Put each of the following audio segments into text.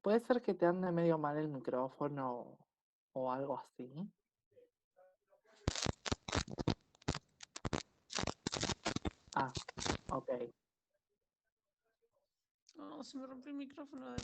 Puede ser que te ande medio mal el micrófono o algo así. Ah, ok. No, se me rompió el micrófono. A ver.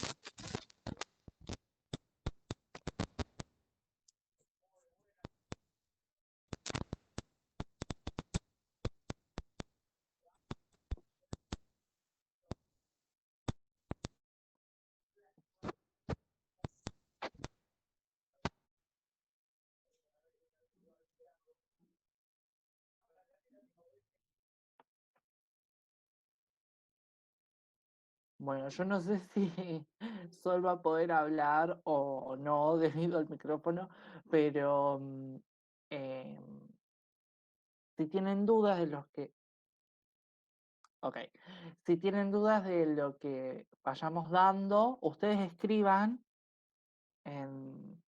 Bueno, yo no sé si Sol va a poder hablar o no debido al micrófono, pero si tienen dudas de los que... Ok, si tienen dudas de lo que vayamos dando, ustedes escriban en,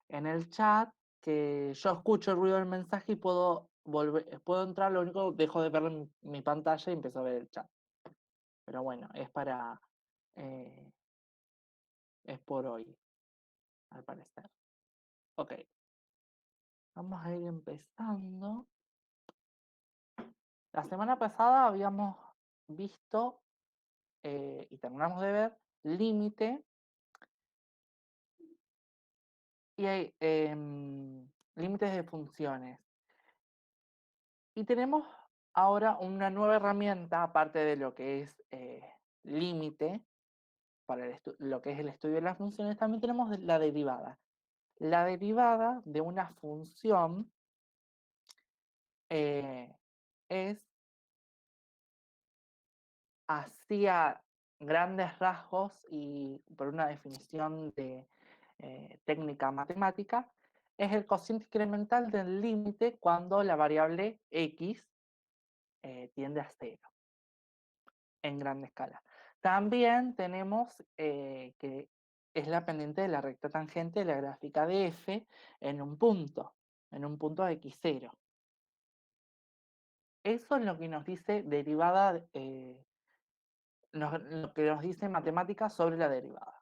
en el chat que yo escucho el ruido del mensaje y puedo entrar, lo único dejo de ver mi pantalla y empiezo a ver el chat. Pero bueno, eh, es por hoy, al parecer. Ok, vamos a ir empezando. La semana pasada habíamos visto y terminamos de ver límite y hay límites de funciones. Y tenemos ahora una nueva herramienta, aparte de lo que es límite, para lo que es el estudio de las funciones, también tenemos la derivada. La derivada de una función es hacia grandes rasgos y por una definición de técnica matemática, es el cociente incremental del límite cuando la variable x tiende a cero en grande escala. También tenemos que es la pendiente de la recta tangente de la gráfica de f en un punto x0. Eso es lo que nos dice derivada, lo que nos dice matemática sobre la derivada.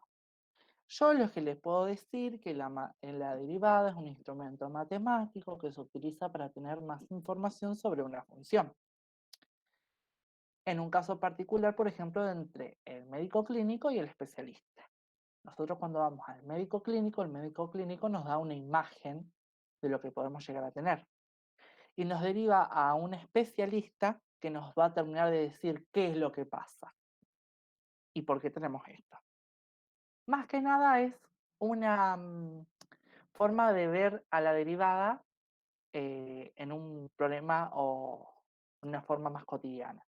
Yo lo que les puedo decir que la derivada es un instrumento matemático que se utiliza para tener más información sobre una función. En un caso particular, por ejemplo, entre el médico clínico y el especialista. Nosotros cuando vamos al médico clínico, el médico clínico nos da una imagen de lo que podemos llegar a tener. Y nos deriva a un especialista que nos va a terminar de decir qué es lo que pasa y por qué tenemos esto. Más que nada es una forma de ver a la derivada en un problema o una forma más cotidiana,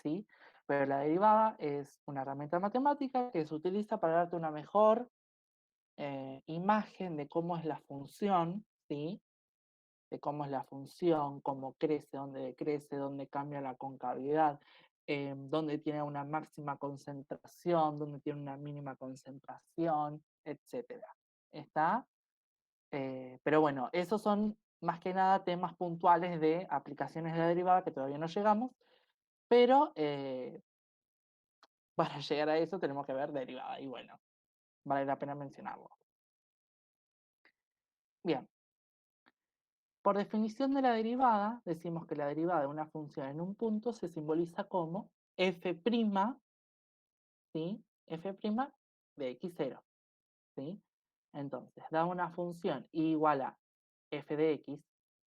¿sí? Pero la derivada es una herramienta matemática que se utiliza para darte una mejor imagen de cómo es la función, ¿sí? De cómo es la función, cómo crece, dónde decrece, dónde cambia la concavidad, dónde tiene una máxima concentración, dónde tiene una mínima concentración, etcétera. ¿Está? Pero bueno, esos son más que nada temas puntuales de aplicaciones de la derivada que todavía no llegamos, pero para llegar a eso tenemos que ver derivada y bueno, vale la pena mencionarlo. Bien, por definición de la derivada, decimos que la derivada de una función en un punto se simboliza como f', ¿sí? F' de x0, ¿sí? Entonces, da una función igual a f de x,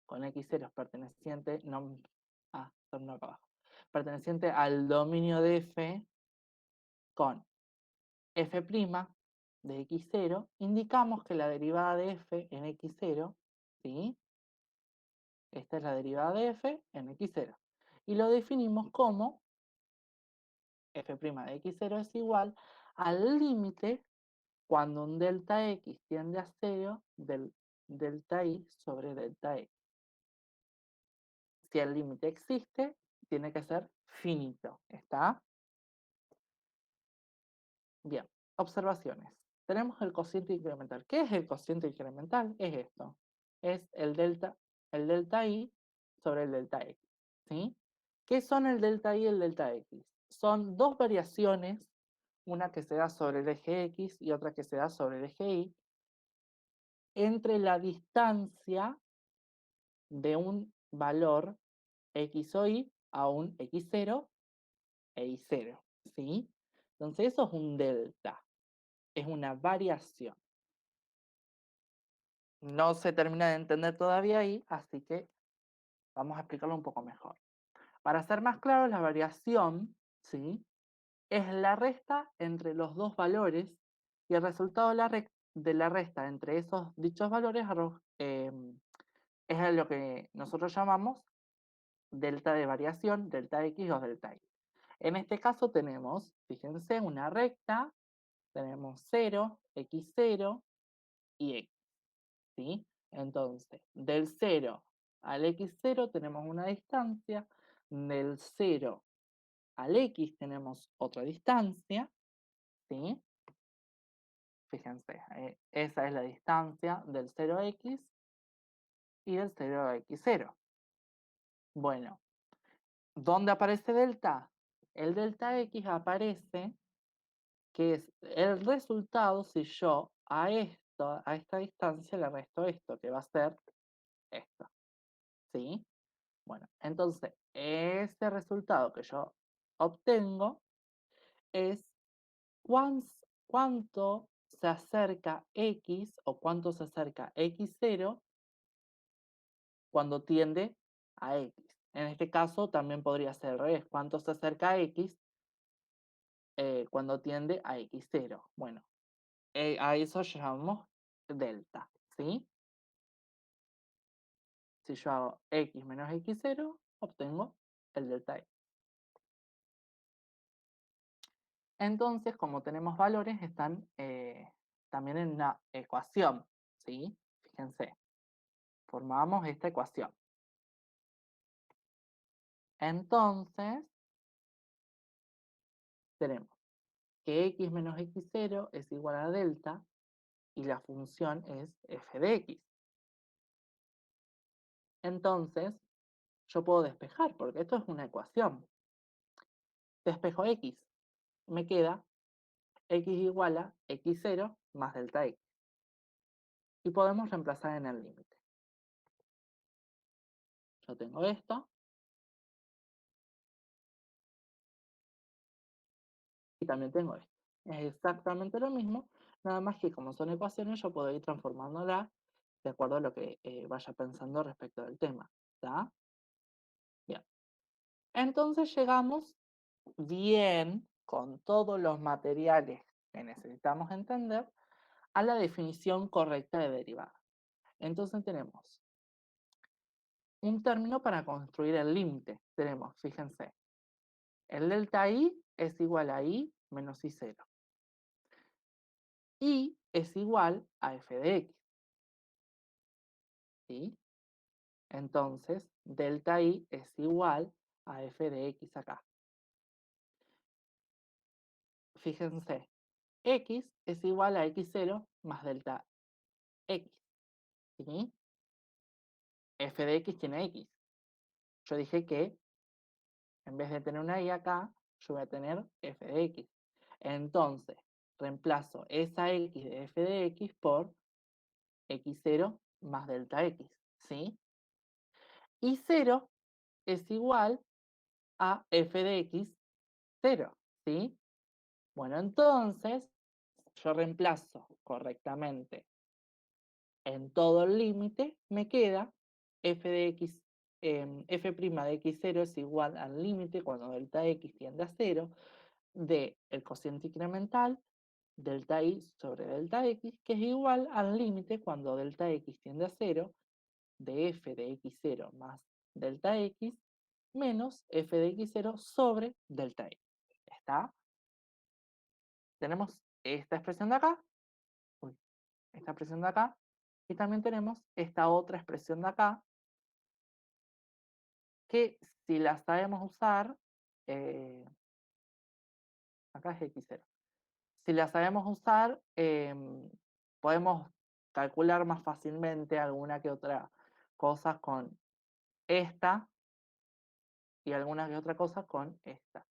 con x0 perteneciente, no, no acá abajo, perteneciente al dominio de f con f' de x0, indicamos que la derivada de f en x0, ¿sí? Esta es la derivada de f en x0. Y lo definimos como f' de x0 es igual al límite cuando un delta x tiende a 0 del delta y sobre delta x. Si el límite existe, tiene que ser finito. ¿Está? Bien. Observaciones. Tenemos el cociente incremental. ¿Qué es el cociente incremental? Es esto. Es el delta y sobre el delta x. ¿Sí? ¿Qué son el delta y y el delta x? Son dos variaciones una que se da sobre el eje X y otra que se da sobre el eje Y, entre la distancia de un valor X o Y a un X0 e Y0, ¿sí? Entonces eso es un delta, es una variación. No se termina de entender todavía ahí, así que vamos a explicarlo un poco mejor. Para ser más claro, la variación, ¿sí?, es la resta entre los dos valores y el resultado de la resta entre esos dichos valores es lo que nosotros llamamos delta de variación, delta X o delta Y. En este caso tenemos, fíjense, una recta, tenemos 0, X0 y X, ¿sí? Entonces, del 0 al X0 tenemos una distancia, del 0 al X tenemos otra distancia, ¿sí? Fíjense, esa es la distancia del 0 a X y del 0 a X0. Bueno, ¿dónde aparece delta? El delta X aparece, que es el resultado si yo a esta distancia le resto esto, que va a ser esto, ¿sí? Bueno, entonces, ese resultado que yo obtengo es cuánto se acerca X o cuánto se acerca X0 cuando tiende a X. En este caso también podría ser al revés, cuánto se acerca a X cuando tiende a X0. Bueno, a eso llamamos delta, ¿sí? Si yo hago X menos X0, obtengo el delta X. Entonces, como tenemos valores, están también en una ecuación, ¿sí? Fíjense, formamos esta ecuación. Entonces, tenemos que X menos X0 es igual a delta y la función es f de X. Entonces, yo puedo despejar, porque esto es una ecuación. Despejo X, me queda X igual a X0 más delta X. Y podemos reemplazar en el límite. Yo tengo esto. Y también tengo esto. Es exactamente lo mismo, nada más que como son ecuaciones, yo puedo ir transformándola de acuerdo a lo que vaya pensando respecto del tema. ¿Está? Bien. Entonces llegamos bien, con todos los materiales que necesitamos entender, a la definición correcta de derivada. Entonces tenemos un término para construir el límite. Tenemos, fíjense, el delta I es igual a I menos I0. Y es igual a f de x, ¿sí? Entonces, delta I es igual a f de x acá. Fíjense, x es igual a x0 más delta x, ¿sí? F de x tiene x. Yo dije que en vez de tener una y acá, yo voy a tener f de x. Entonces, reemplazo esa x de f de x por x0 más delta x, ¿sí? Y 0 es igual a f de x 0, ¿sí? Bueno, entonces yo reemplazo correctamente en todo el límite, me queda f de x, f' de x0 es igual al límite cuando delta x tiende a 0 de el cociente incremental delta y sobre delta x, que es igual al límite cuando delta x tiende a 0 de f de x0 más delta x menos f de x0 sobre delta x. ¿Está? Tenemos esta expresión de acá, uy, esta expresión de acá, y también tenemos esta otra expresión de acá, que si la sabemos usar, acá es x0. Si la sabemos usar, podemos calcular más fácilmente alguna que otra cosa con esta y alguna que otra cosa con esta.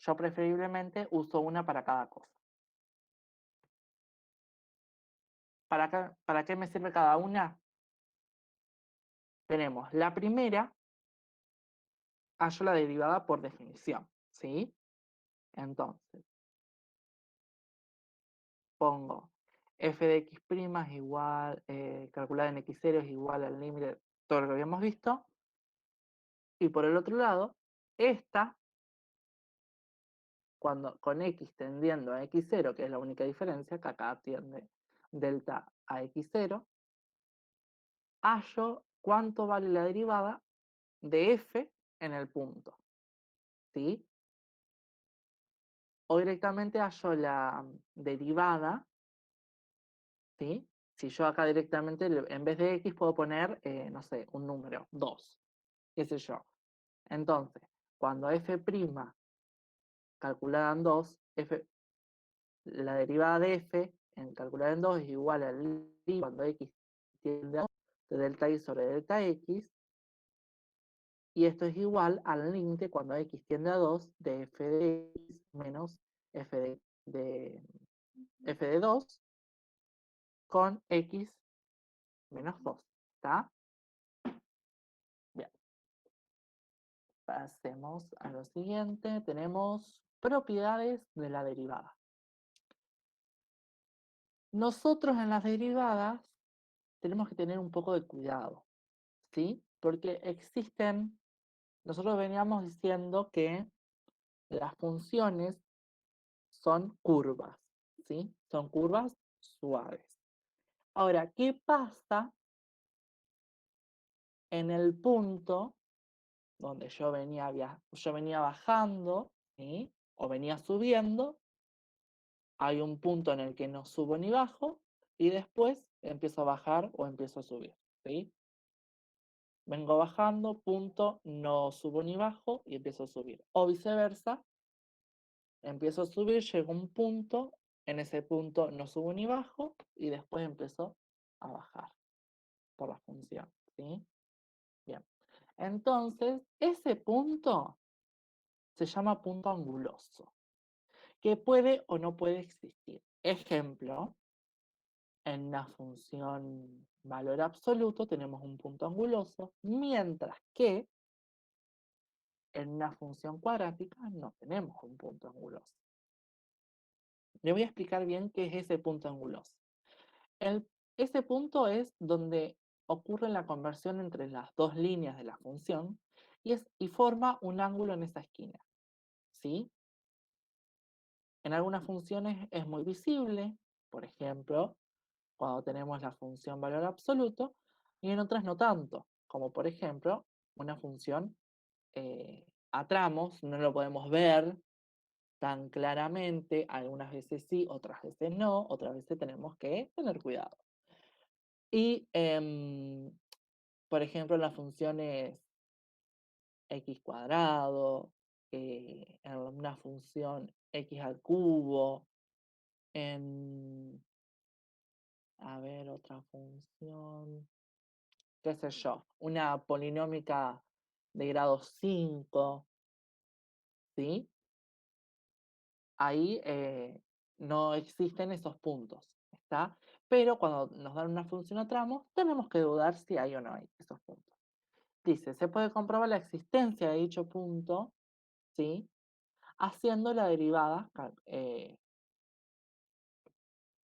Yo preferiblemente uso una para cada cosa. ¿Para qué me sirve cada una? Tenemos la primera, hallo la derivada por definición, ¿sí? Entonces, pongo f de x' es igual, calculada en x0 es igual al límite, todo lo que habíamos visto. Y por el otro lado, esta, cuando con x tendiendo a x0, que es la única diferencia, que acá tiende delta a x0, hallo cuánto vale la derivada de f en el punto, ¿sí? O directamente hallo la derivada, ¿sí? Si yo acá directamente, en vez de x, puedo poner, no sé, un número, 2, qué sé yo. Entonces, cuando f' calculada en 2, la derivada de f en calculada en 2 es igual al límite cuando x tiende a 2 de delta y sobre delta x, y esto es igual al límite cuando x tiende a 2 de f de x menos f f de 2 con x menos 2. ¿Está? Bien. Pasemos a lo siguiente. Tenemos propiedades de la derivada. Nosotros en las derivadas tenemos que tener un poco de cuidado, ¿sí? Porque nosotros veníamos diciendo que las funciones son curvas, ¿sí? Son curvas suaves. Ahora, ¿qué pasa en el punto donde yo venía bajando, ¿sí? O venía subiendo? Hay un punto en el que no subo ni bajo y después empiezo a bajar o empiezo a subir, ¿sí? Vengo bajando, punto, no subo ni bajo y empiezo a subir. O viceversa, empiezo a subir, llego a un punto, en ese punto no subo ni bajo y después empiezo a bajar por la función, ¿sí? Bien. Entonces, ese punto se llama punto anguloso, que puede o no puede existir. Ejemplo, en una función valor absoluto tenemos un punto anguloso, mientras que en una función cuadrática no tenemos un punto anguloso. Le voy a explicar bien qué es ese punto anguloso. Ese punto es donde ocurre la conversión entre las dos líneas de la función y forma un ángulo en esa esquina, ¿sí? En algunas funciones es muy visible, por ejemplo, cuando tenemos la función valor absoluto, y en otras no tanto, como por ejemplo una función a tramos, no lo podemos ver tan claramente, algunas veces sí, otras veces no, otras veces tenemos que tener cuidado. Y, por ejemplo, las funciones x cuadrado, en una función x al cubo, en, a ver, otra función, qué sé yo, una polinómica de grado 5, ¿sí? Ahí no existen esos puntos, ¿está? Pero cuando nos dan una función a tramos, tenemos que dudar si hay o no hay esos puntos. Dice, se puede comprobar la existencia de dicho punto, ¿sí? Haciendo la derivada,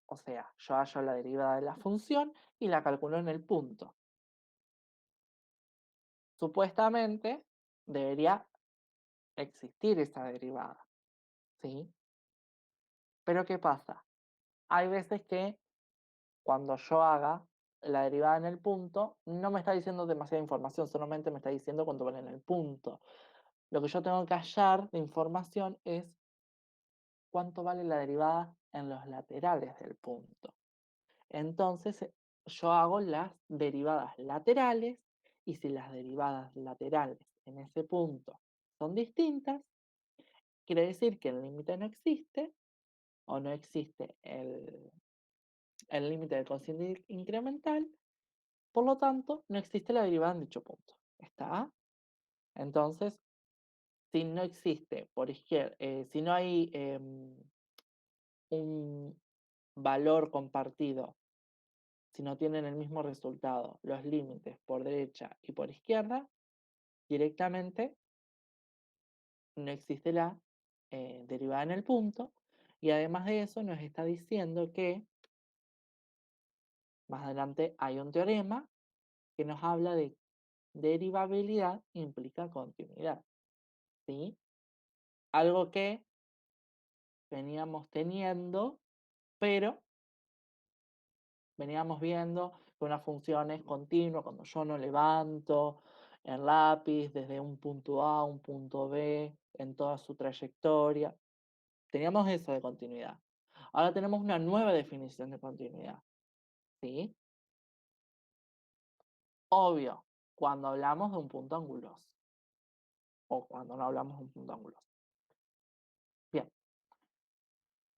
o sea, yo hallo la derivada de la función y la calculo en el punto. Supuestamente debería existir esa derivada, ¿sí? Pero ¿qué pasa? Hay veces que cuando yo haga la derivada en el punto, no me está diciendo demasiada información, solamente me está diciendo cuánto vale en el punto. Lo que yo tengo que hallar de información es cuánto vale la derivada en los laterales del punto. Entonces, yo hago las derivadas laterales y si las derivadas laterales en ese punto son distintas, quiere decir que el límite no existe o no existe el límite del cociente incremental. Por lo tanto, no existe la derivada en dicho punto. ¿Está? Entonces, si no existe por izquierda, si no hay un valor compartido, si no tienen el mismo resultado, los límites por derecha y por izquierda, directamente no existe la derivada en el punto. Y además de eso nos está diciendo que más adelante hay un teorema que nos habla de derivabilidad implica continuidad, ¿sí? Algo que veníamos teniendo, pero veníamos viendo que una función es continua cuando yo no levanto el lápiz desde un punto A a un punto B en toda su trayectoria. Teníamos eso de continuidad. Ahora tenemos una nueva definición de continuidad, ¿sí? Obvio, cuando hablamos de un punto anguloso o cuando no hablamos de un punto anguloso. Bien,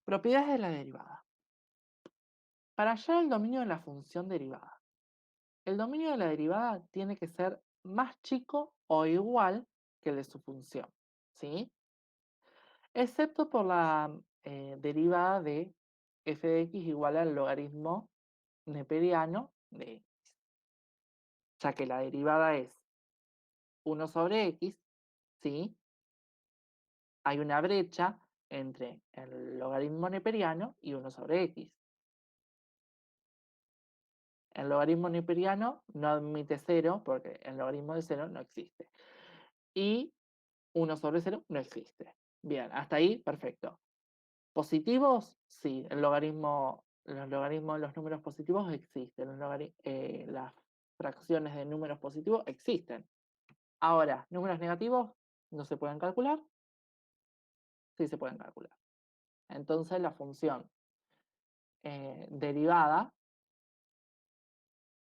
propiedades de la derivada. Para hallar el dominio de la función derivada, el dominio de la derivada tiene que ser más chico o igual que el de su función, ¿sí? Excepto por la derivada de f de x igual al logaritmo neperiano de x, ya que la derivada es 1 sobre x, ¿sí? Hay una brecha entre el logaritmo neperiano y 1 sobre x. El logaritmo neperiano no admite 0 porque el logaritmo de 0 no existe. Y 1 sobre 0 no existe. Bien, hasta ahí, perfecto. ¿Positivos? Sí, los logaritmos de los números positivos existen. Las fracciones de números positivos existen. Ahora, números negativos no se pueden calcular, sí se pueden calcular. Entonces la función derivada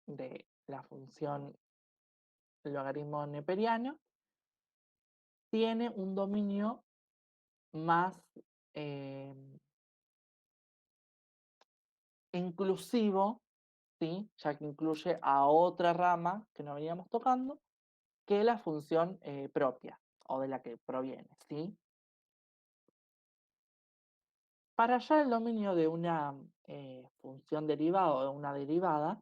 de la función logaritmo neperiano tiene un dominio más eh, inclusivo, ¿sí? Ya que incluye a otra rama que no veníamos tocando, que la función propia o de la que proviene, ¿sí? Para hallar el dominio de una función derivada o de una derivada,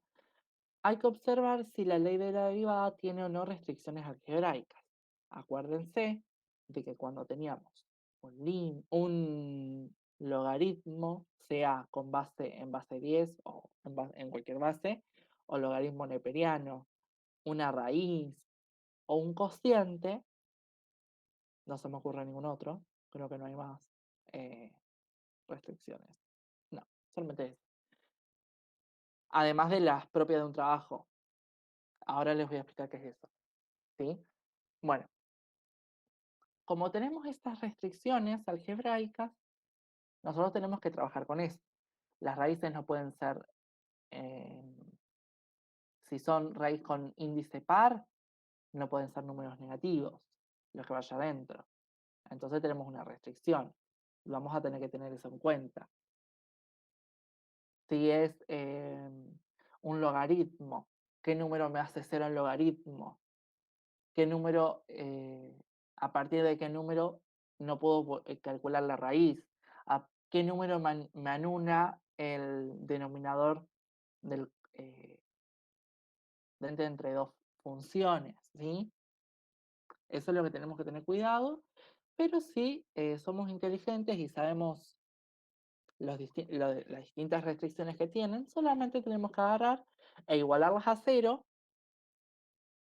hay que observar si la ley de la derivada tiene o no restricciones algebraicas. Acuérdense de que cuando teníamos un logaritmo, sea con base en base 10 o en cualquier base, o logaritmo neperiano, una raíz o un cociente, no se me ocurre ningún otro, creo que no hay más eh, restricciones. No, solamente eso. Además de las propias de un trabajo. Ahora les voy a explicar qué es eso. ¿Sí? Bueno, como tenemos estas restricciones algebraicas, nosotros tenemos que trabajar con eso. Las raíces no pueden ser, eh, si son raíz con índice par, no pueden ser números negativos, los que vaya adentro. Entonces tenemos una restricción. Vamos a tener que tener eso en cuenta. Si es un logaritmo, ¿qué número me hace cero en logaritmo? ¿Qué número, a partir de qué número no puedo calcular la raíz? ¿A qué número me anula el denominador del, entre dos funciones? ¿Sí? Eso es lo que tenemos que tener cuidado, pero si somos inteligentes y sabemos las distintas restricciones que tienen, solamente tenemos que agarrar e igualarlas a cero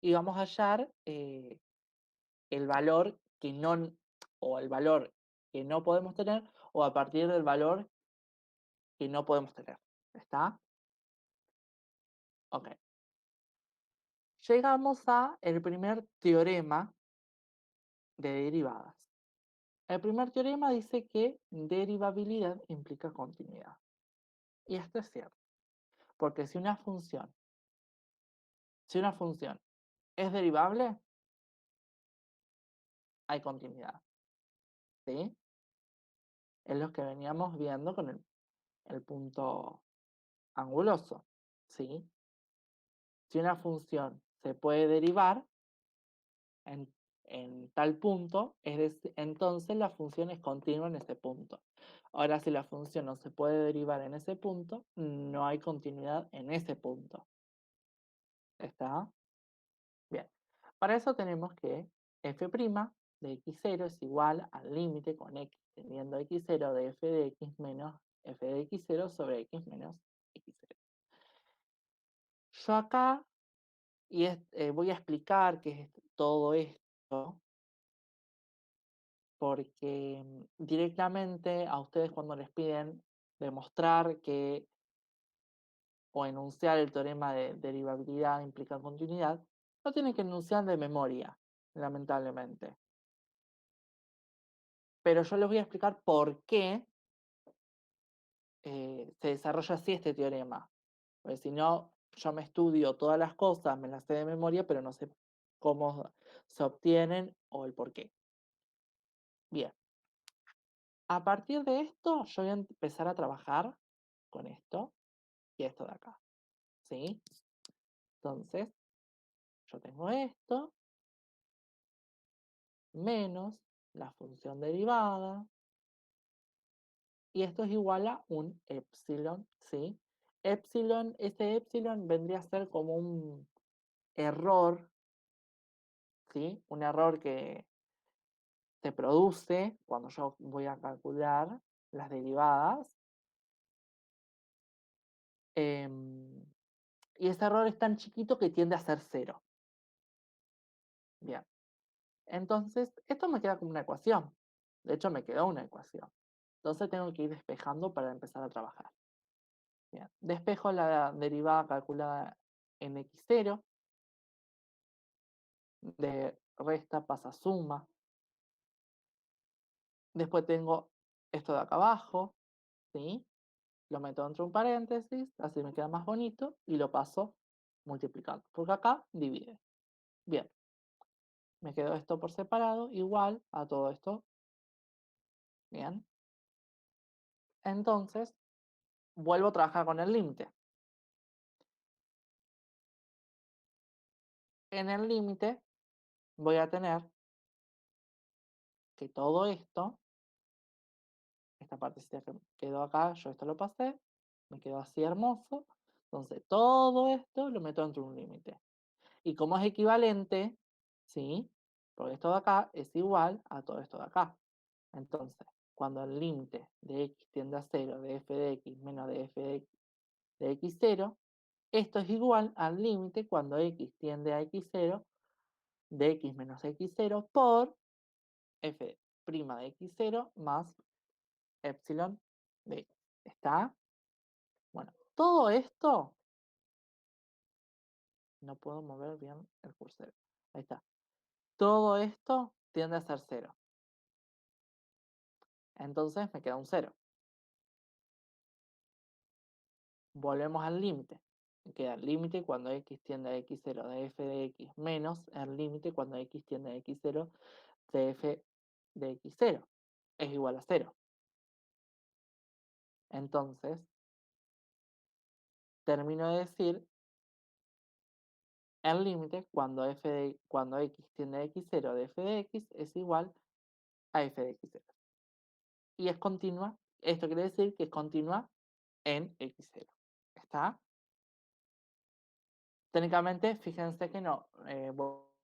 y vamos a hallar el valor que no, o el valor que no podemos tener, o a partir del valor que no podemos tener. ¿Está? Ok. Llegamos a el primer teorema de derivadas. El primer teorema dice que derivabilidad implica continuidad. Y esto es cierto, porque si una función es derivable, hay continuidad. ¿Sí? Es lo que veníamos viendo con el punto anguloso. ¿Sí? Si una función se puede derivar, en tal punto, entonces la función es continua en ese punto. Ahora, si la función no se puede derivar en ese punto, no hay continuidad en ese punto. ¿Está? Bien. Para eso tenemos que f' de x0 es igual al límite con x teniendo a x0 de f de x menos f de x0 sobre x menos x0. Yo acá voy a explicar qué es todo esto porque directamente a ustedes cuando les piden demostrar que o enunciar el teorema de derivabilidad implica continuidad, lo tienen que enunciar de memoria, lamentablemente. Pero yo les voy a explicar por qué se desarrolla así este teorema. Porque si no, yo me estudio todas las cosas, me las sé de memoria, pero no sé cómo se obtienen o el por qué. Bien, a partir de esto, yo voy a empezar a trabajar con esto y esto de acá. ¿Sí? Entonces, yo tengo esto menos la función derivada y esto es igual a un epsilon, ¿sí? Ese epsilon vendría a ser como un error, ¿sí? Un error que se produce cuando yo voy a calcular las derivadas. Y ese error es tan chiquito que tiende a ser cero. Bien. Entonces, esto me queda como una ecuación. De hecho, me quedó una ecuación. Entonces tengo que ir despejando para empezar a trabajar. Bien. Despejo la derivada calculada en x0. De resta pasa a suma. Después tengo esto de acá abajo. ¿Sí? Lo meto dentro de un paréntesis, así me queda más bonito, y lo paso multiplicando, porque acá divide. Bien, me quedó esto por separado, igual a todo esto. Bien, entonces vuelvo a trabajar con el límite. En el límite voy a tener que todo esto, esta partecita que quedó acá, yo esto lo pasé, me quedó así hermoso. Entonces todo esto lo meto dentro de un límite. Y como es equivalente, ¿sí? Porque esto de acá es igual a todo esto de acá. Entonces, cuando el límite de x tiende a 0 de f de x menos de f de x0, esto es igual al límite cuando x tiende a x0 de x menos x0 por f' de x0 más epsilon de x. ¿Está? Bueno, todo esto, no puedo mover bien el cursor. Ahí está. Todo esto tiende a ser 0. Entonces me queda un 0. Volvemos al límite. Queda el límite cuando x tiende a x0 de f de x menos el límite cuando x tiende a x0 de f de x0 es igual a 0. Entonces, termino de decir el límite cuando x tiende a x0 de f de x es igual a f de x0. Y es continua, esto quiere decir que es continua en x0. ¿Está? Técnicamente, fíjense que no,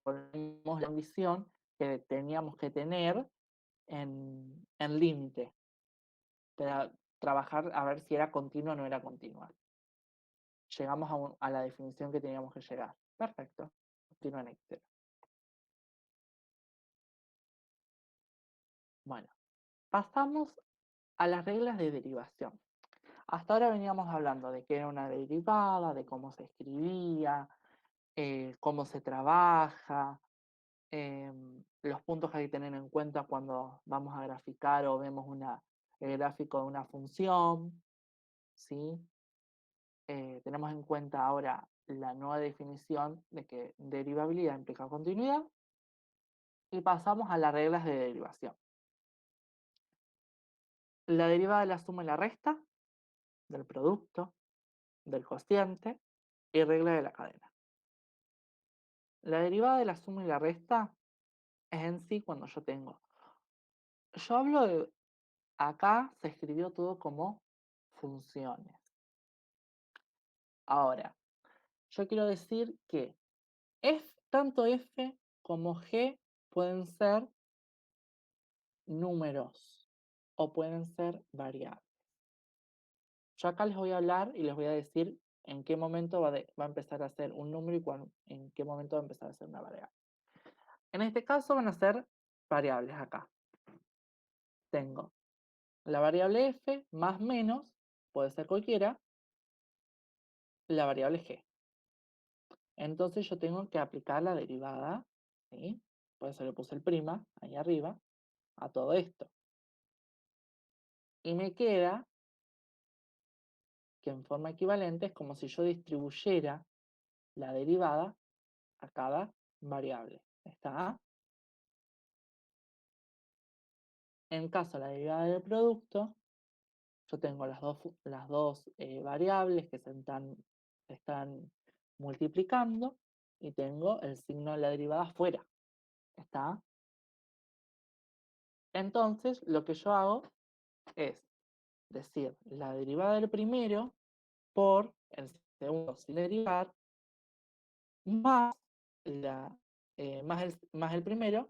volvemos la condición que teníamos que tener en límite para trabajar a ver si era continua o no era continua. Llegamos a la definición que teníamos que llegar. Perfecto. Continúa en Excel. Bueno, pasamos a las reglas de derivación. Hasta ahora veníamos hablando de qué era una derivada, de cómo se escribía, cómo se trabaja, los puntos que hay que tener en cuenta cuando vamos a graficar o vemos el gráfico de una función, ¿sí? Tenemos en cuenta ahora la nueva definición de que derivabilidad implica continuidad y pasamos a las reglas de derivación. La derivada de la suma y la resta, del producto, del cociente y regla de la cadena. La derivada de la suma y la resta es en sí cuando yo tengo. Yo hablo de, acá se escribió todo como funciones. Ahora, yo quiero decir que tanto f como g pueden ser números o pueden ser variables. Yo acá les voy a hablar y les voy a decir en qué momento va a empezar a ser un número y en qué momento va a empezar a ser una variable. En este caso van a ser variables acá. Tengo la variable f más menos, puede ser cualquiera, la variable g. Entonces yo tengo que aplicar la derivada, ¿sí? Por eso le puse el prima ahí arriba a todo esto. Y me queda que en forma equivalente es como si yo distribuyera la derivada a cada variable. ¿Está? En caso de la derivada del producto, yo tengo las dos variables que se están multiplicando y tengo el signo de la derivada afuera. ¿Está? Entonces, lo que yo hago es decir la derivada del primero por el segundo sin derivar más, la, más el primero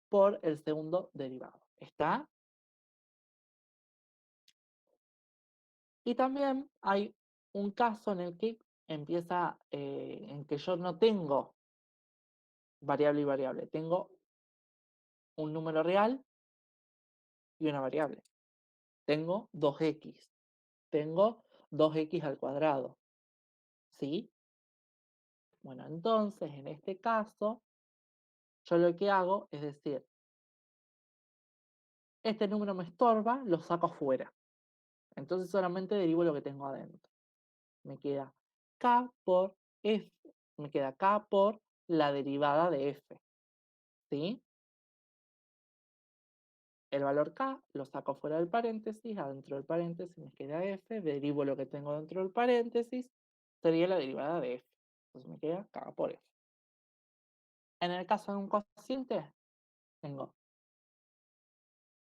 por el segundo derivado. ¿Está? Y también hay un caso en el que en que yo no tengo variable y variable, tengo un número real y una variable. Tengo 2x, tengo 2x al cuadrado, ¿sí? Bueno, entonces en este caso, yo lo que hago es decir, este número me estorba, lo saco afuera. Entonces solamente derivo lo que tengo adentro. Me queda k por f, me queda k por la derivada de f, ¿sí? El valor k lo saco fuera del paréntesis, adentro del paréntesis me queda f, derivo lo que tengo dentro del paréntesis, sería la derivada de f. Entonces me queda k por f. En el caso de un cociente, tengo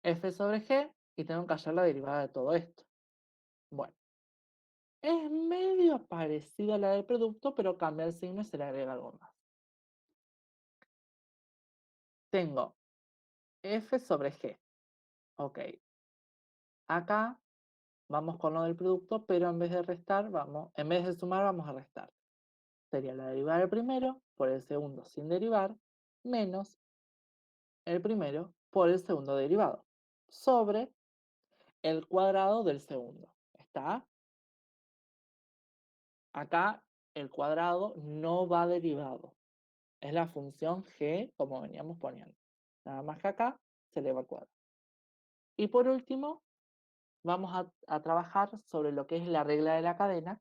f sobre g y tengo que hallar la derivada de todo esto. Bueno, es medio parecida a la del producto, pero cambia el signo y se le agrega algo más. Tengo f sobre g. Ok, acá vamos con lo del producto, pero en vez de restar, en vez de sumar, vamos a restar. Sería la derivada del primero por el segundo sin derivar, menos el primero por el segundo derivado, sobre el cuadrado del segundo. ¿Está? Acá el cuadrado no va derivado. Es la función g como veníamos poniendo. Nada más que acá se eleva al cuadrado. Y por último, vamos a trabajar sobre lo que es la regla de la cadena,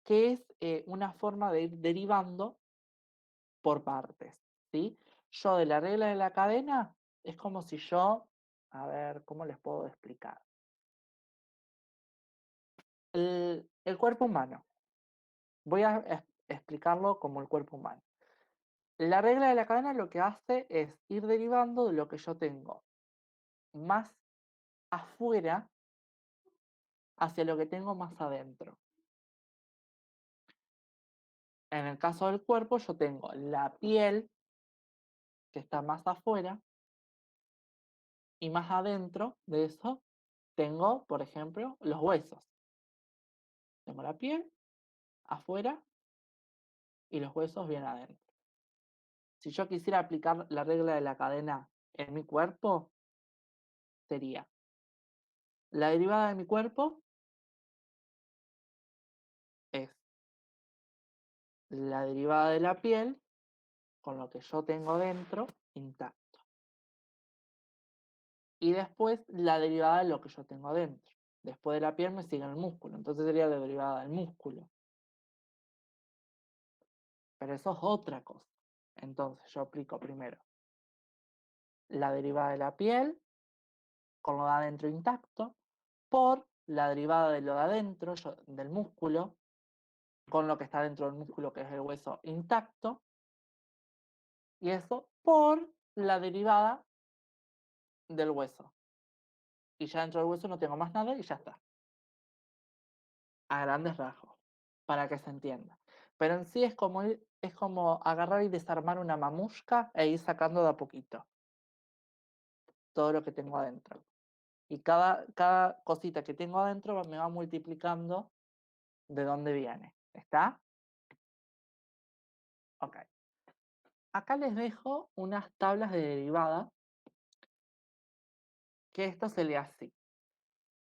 que es una forma de ir derivando por partes, ¿sí? Yo de la regla de la cadena es como si yo, a ver, ¿cómo les puedo explicar? El cuerpo humano. Voy a explicarlo como el cuerpo humano. La regla de la cadena lo que hace es ir derivando de lo que yo tengo más afuera hacia lo que tengo más adentro. En el caso del cuerpo, yo tengo la piel, que está más afuera, y más adentro de eso tengo, por ejemplo, los huesos. Tengo la piel afuera y los huesos bien adentro. Si yo quisiera aplicar la regla de la cadena en mi cuerpo, sería la derivada de mi cuerpo es la derivada de la piel con lo que yo tengo dentro intacto. Y después la derivada de lo que yo tengo dentro. Después de la piel me sigue el músculo, entonces sería la derivada del músculo. Pero eso es otra cosa. Entonces yo aplico primero la derivada de la piel con lo de adentro intacto por la derivada de lo de adentro, del músculo, con lo que está dentro del músculo, que es el hueso intacto, Y eso por la derivada del hueso. Y ya dentro del hueso no tengo más nada y ya está. A grandes rasgos, para que se entienda. Pero en sí es como agarrar y desarmar una mamushka e ir sacando de a poquito todo lo que tengo adentro. Y cada cosita que tengo adentro me va multiplicando de dónde viene. ¿Está? Ok. Acá les dejo unas tablas de derivada que esto se lee así.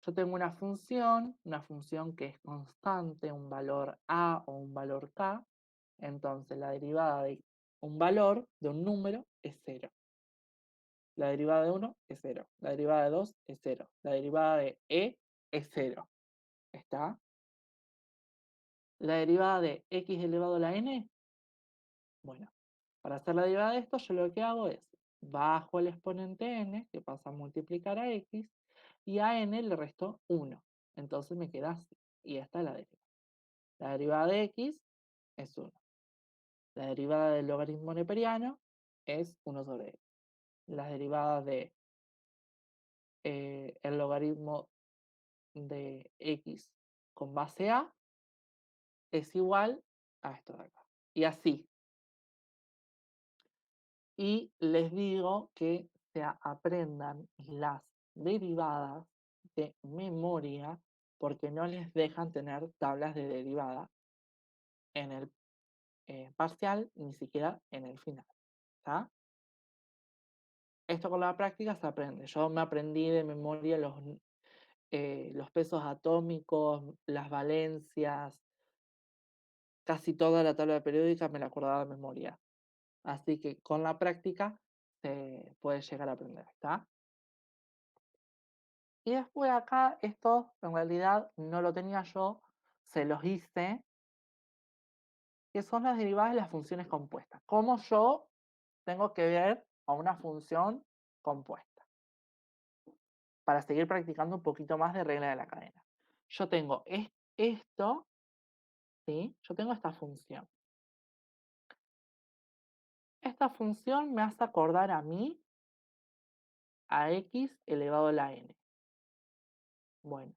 Yo tengo una función que es constante, un valor a o un valor k. Entonces la derivada de un valor, de un número, es cero. La derivada de 1 es cero. La derivada de 2 es cero. La derivada de es cero. ¿Está? La derivada de x elevado a la n, bueno, para hacer la derivada de esto, yo lo que hago es bajo el exponente n, que pasa a multiplicar a x, y a n le resto 1. Entonces me queda así. Y esta es la derivada. La derivada de x es 1. La derivada del logaritmo neperiano es 1 sobre x. Las derivadas de el logaritmo de x con base a es igual a esto de acá. Y así. Y les digo que se aprendan las derivadas de memoria porque no les dejan tener tablas de derivada en el parcial, ni siquiera en el final. ¿Está? Esto con la práctica se aprende. Yo me aprendí de memoria los pesos atómicos, las valencias, casi toda la tabla periódica me la acordaba de memoria. Así que con la práctica se puede llegar a aprender, ¿está? Y después acá, esto en realidad no lo tenía yo, se los hice, que son las derivadas de las funciones compuestas. ¿Cómo yo tengo que ver a una función compuesta? Para seguir practicando un poquito más de regla de la cadena. Yo tengo esto, ¿sí? Yo tengo esta función. Esta función me hace acordar a mí a x elevado a la n. Bueno,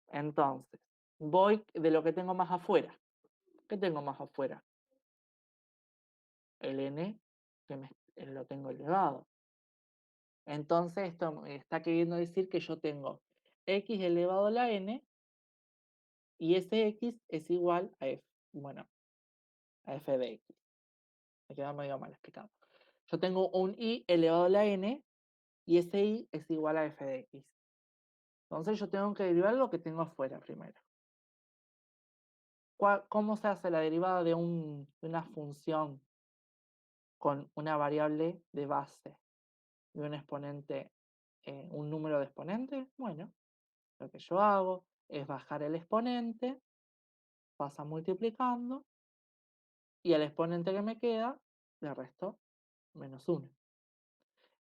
entonces, voy de lo que tengo más afuera. ¿Qué tengo más afuera? El n, que lo tengo elevado. Entonces, esto me está queriendo decir que yo tengo x elevado a la n y ese x es igual a f. Bueno, a f de x. Me queda medio mal explicado. Yo tengo un i elevado a la n y ese i es igual a f de x. Entonces yo tengo que derivar lo que tengo afuera primero. ¿Cómo se hace la derivada de una función con una variable de base y un exponente, un número de exponentes? Bueno, lo que yo hago es bajar el exponente, pasa multiplicando, y al exponente que me queda le resto -1.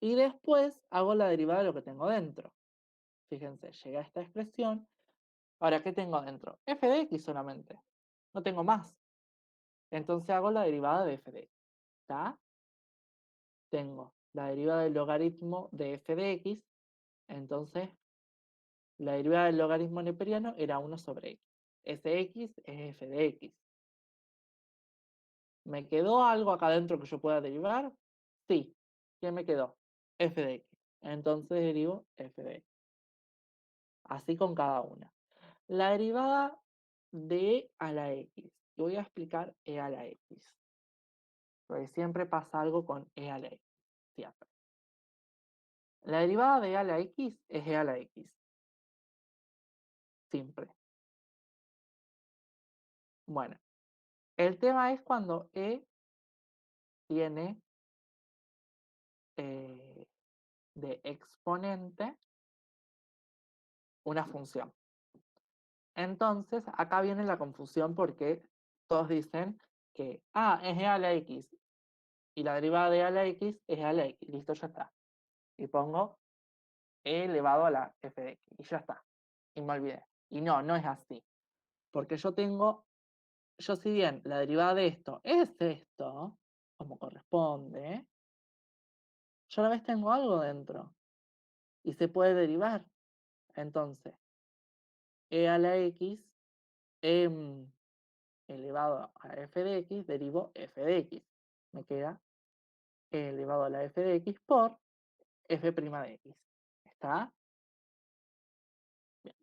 Y después hago la derivada de lo que tengo dentro. Fíjense, llega esta expresión. Ahora, ¿qué tengo dentro? F de x solamente. No tengo más. Entonces hago la derivada de f de x. ¿Está? Tengo la derivada del logaritmo de f de x. Entonces, la derivada del logaritmo neperiano era 1 sobre x. Ese x es f de x. ¿Me quedó algo acá adentro que yo pueda derivar? Sí. ¿Qué me quedó? F de x. Entonces derivo f de x. Así con cada una. La derivada de e a la x. Voy a explicar e a la x. Porque siempre pasa algo con e a la x. Siempre. La derivada de e a la x es e a la x. Siempre. Bueno, el tema es cuando e tiene de exponente una función. Entonces, acá viene la confusión porque todos dicen que, es e a la x y la derivada de e a la x es e a la x. Listo, ya está. Y pongo e elevado a la f de x y ya está. Y me olvidé. Y no, no es así. Porque yo si bien la derivada de esto es esto, como corresponde, yo a la vez tengo algo dentro y se puede derivar. Entonces, e a la x elevado a f de x, derivo f de x. Me queda e elevado a la f de x por f' de x. ¿Está? Bien.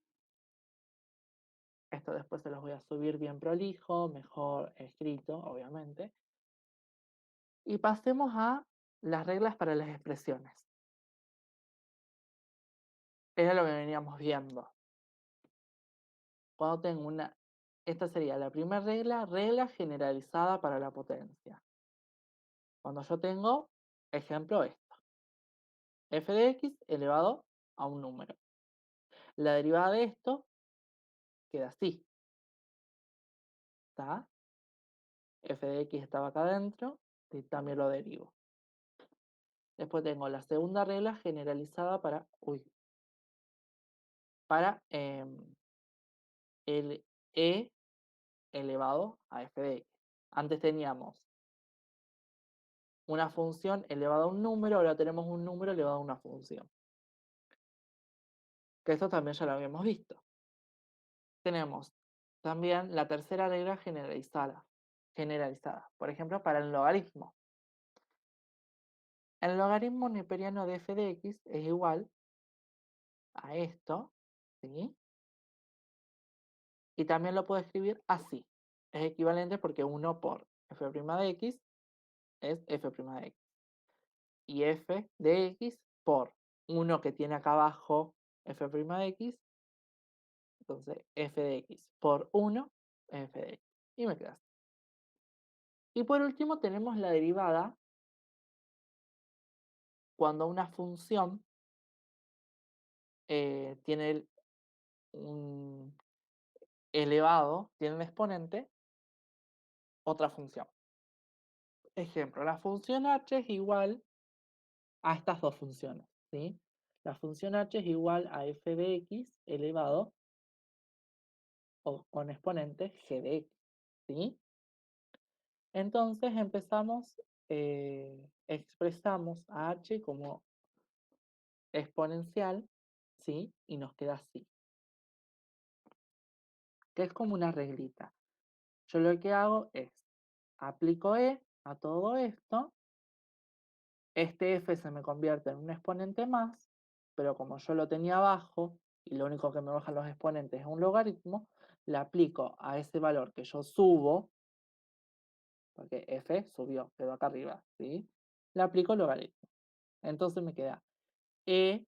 Esto después se los voy a subir bien prolijo, mejor escrito, obviamente. Y pasemos a las reglas para las expresiones. Era lo que veníamos viendo. Cuando tengo una... Esta sería la primera regla, regla generalizada para la potencia. Cuando yo tengo, ejemplo, esto. F de x elevado a un número. La derivada de esto queda así. ¿Está? F de x estaba acá adentro, y también lo derivo. Después tengo la segunda regla generalizada para, para el e elevado a f de x. Antes teníamos una función elevada a un número, ahora tenemos un número elevado a una función. Que esto también ya lo habíamos visto. Tenemos también la tercera regla generalizada. Por ejemplo, para el logaritmo. El logaritmo neperiano de f de x es igual a esto, ¿sí? Y también lo puedo escribir así. Es equivalente porque 1 por f' de x es f' de x. Y f de x por 1 que tiene acá abajo f' de x. Entonces f de x por 1 f de x. Y me queda así. Y por último tenemos la derivada cuando una función tiene un elevado, tiene un exponente, otra función. Ejemplo, la función h es igual a estas dos funciones, ¿sí? La función h es igual a f de x elevado o con exponente g de x, ¿sí? Entonces empezamos, expresamos a h como exponencial, ¿sí? Y nos queda así, que es como una reglita. Yo lo que hago es, aplico e a todo esto, este f se me convierte en un exponente más, pero como yo lo tenía abajo y lo único que me bajan los exponentes es un logaritmo, le aplico a ese valor que yo subo, porque f subió, quedó acá arriba, ¿sí? Le aplico el logaritmo. Entonces me queda e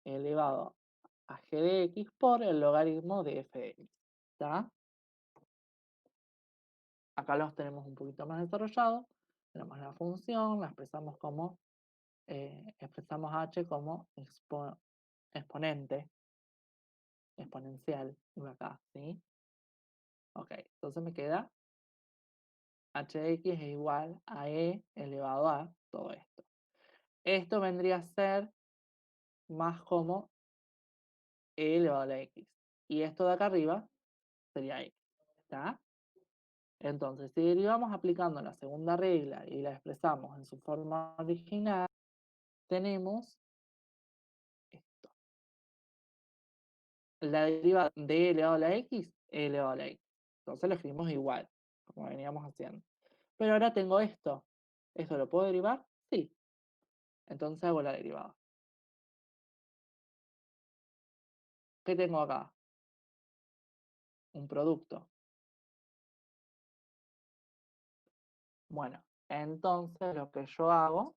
elevado a g de x por el logaritmo de f de x. ¿Está? Acá los tenemos un poquito más desarrollados. Tenemos la función, la expresamos como expresamos h como exponente, exponencial, y acá, ¿sí? Ok, entonces me queda h de x es igual a e elevado a todo esto. Esto vendría a ser más como e elevado a la x. Y esto de acá arriba sería x. ¿Está? Entonces, si derivamos aplicando la segunda regla y la expresamos en su forma original, tenemos esto. La derivada de e elevado a la x, e elevado a la x. Entonces lo escribimos igual, como veníamos haciendo. Pero ahora tengo esto. ¿Esto lo puedo derivar? Sí. Entonces hago la derivada. ¿Qué tengo acá? Un producto. Bueno, entonces lo que yo hago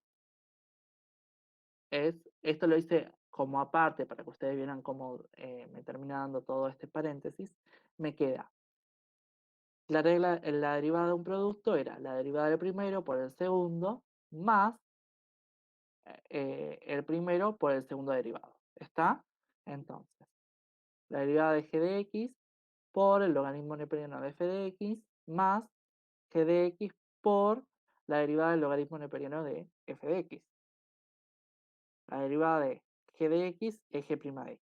es, esto lo hice como aparte para que ustedes vieran cómo me termina dando todo este paréntesis, me queda la regla, la derivada de un producto era la derivada del primero por el segundo más el primero por el segundo derivado. ¿Está? Entonces, la derivada de g de x por el logaritmo neperiano de f de x más g de x por la derivada del logaritmo neperiano de f de x. La derivada de g de x es g' de x.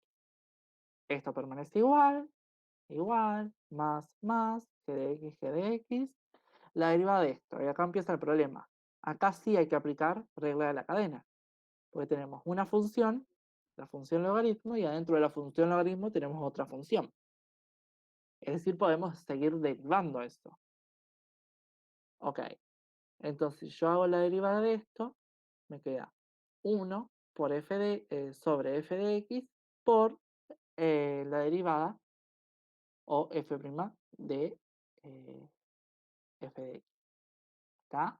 Esto permanece igual, igual, más, g de x, g de x. La derivada de esto, y acá empieza el problema. Acá sí hay que aplicar regla de la cadena, porque tenemos una función, la función logaritmo, y adentro de la función logaritmo tenemos otra función. Es decir, podemos seguir derivando esto. Ok, entonces yo hago la derivada de esto, me queda 1 por sobre f de x por la derivada o f' de f de x. ¿Está?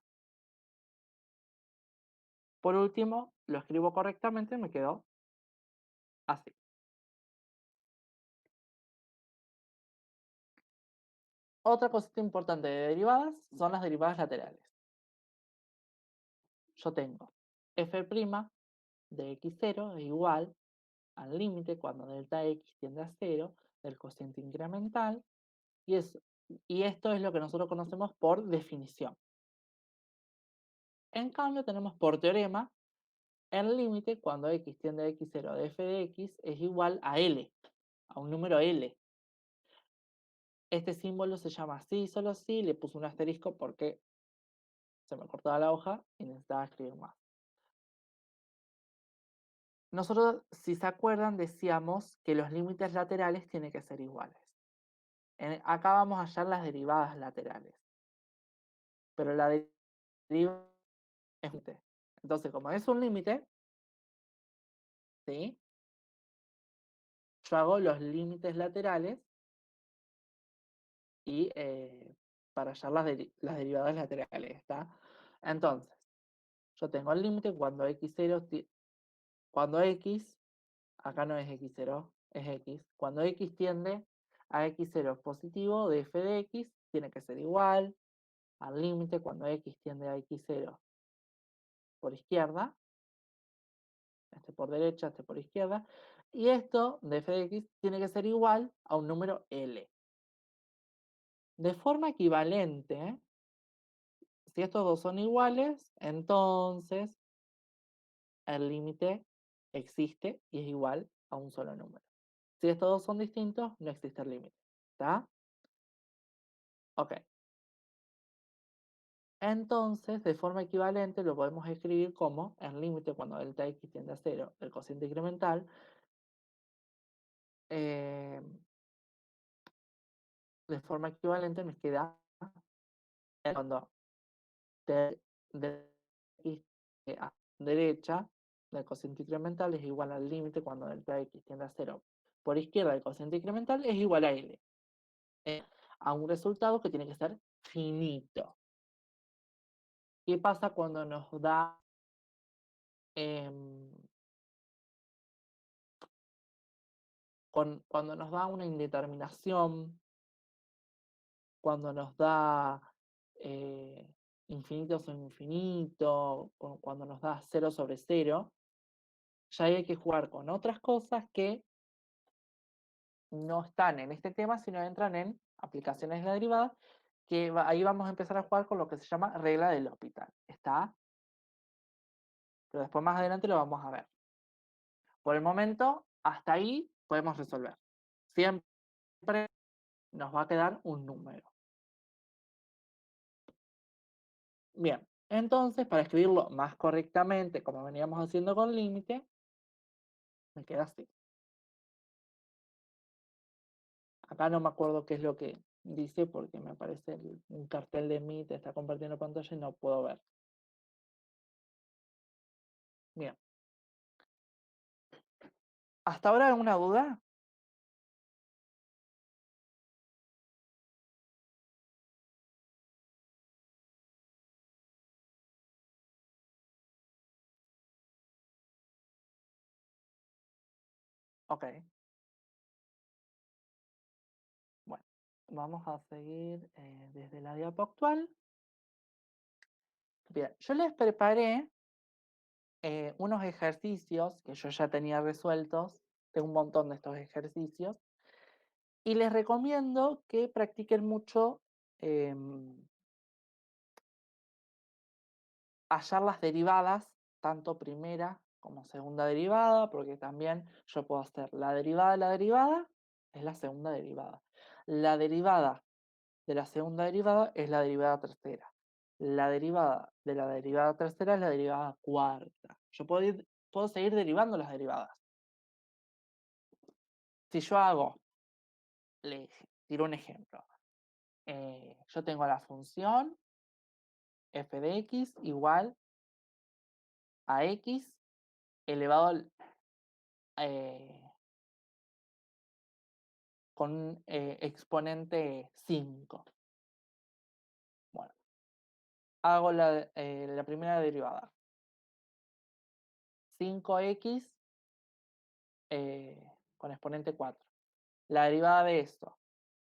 Por último, lo escribo correctamente, me quedó así. Otra cosita importante de derivadas son las derivadas laterales. Yo tengo f' de x0 es igual al límite cuando delta x tiende a 0 del cociente incremental y, y esto es lo que nosotros conocemos por definición. En cambio tenemos por teorema el límite cuando x tiende a x0 de f de x es igual a L, a un número L. Este símbolo se llama así, solo así, le puse un asterisco porque se me cortaba la hoja y necesitaba escribir más. Nosotros, si se acuerdan, decíamos que los límites laterales tienen que ser iguales. Acá vamos a hallar las derivadas laterales. Pero la derivada es un límite. Entonces, como es un límite, ¿sí? Yo hago los límites laterales y para hallar las derivadas laterales, ¿está? Entonces, yo tengo el límite cuando x0, cuando x, acá no es x0, es x, cuando x tiende a x0 positivo de f de x, tiene que ser igual al límite cuando x tiende a x0 por izquierda, este por derecha, este por izquierda, y esto de f de x tiene que ser igual a un número L. De forma equivalente, si estos dos son iguales, entonces el límite existe y es igual a un solo número. Si estos dos son distintos, no existe el límite. ¿Está? Ok. Entonces, de forma equivalente, lo podemos escribir como el límite cuando delta x tiende a 0 del cociente incremental eh, de forma equivalente nos queda cuando de x a derecha del cociente incremental es igual al límite cuando delta x tiende a 0 por izquierda del cociente incremental es igual a L. A un resultado que tiene que ser finito. ¿Qué pasa cuando nos da em, cuando nos da una indeterminación, cuando nos da infinito sobre infinito, cuando nos da 0 sobre 0, ya hay que jugar con otras cosas que no están en este tema, sino entran en aplicaciones de la derivada, que ahí vamos a empezar a jugar con lo que se llama regla del hospital. ¿Está? Pero después más adelante lo vamos a ver. Por el momento, hasta ahí podemos resolver. Siempre nos va a quedar un número. Bien, entonces para escribirlo más correctamente, como veníamos haciendo con límite, me queda así. Acá no me acuerdo qué es lo que dice porque me aparece un cartel de Meet, está compartiendo pantalla y no puedo ver. Bien. ¿Hasta ahora alguna duda? Ok. Bueno, vamos a seguir desde la diapo actual. Bien, yo les preparé unos ejercicios que yo ya tenía resueltos. Tengo un montón de estos ejercicios. Y les recomiendo que practiquen mucho hallar las derivadas, tanto primera como segunda derivada, porque también yo puedo hacer la derivada, es la segunda derivada. La derivada de la segunda derivada es la derivada tercera. La derivada de la derivada tercera es la derivada cuarta. Yo puedo seguir derivando las derivadas. Si yo hago, les tiro un ejemplo. Yo tengo la función f de x igual a x elevado con un exponente 5. Bueno, hago la primera derivada. 5x con exponente 4. La derivada de eso,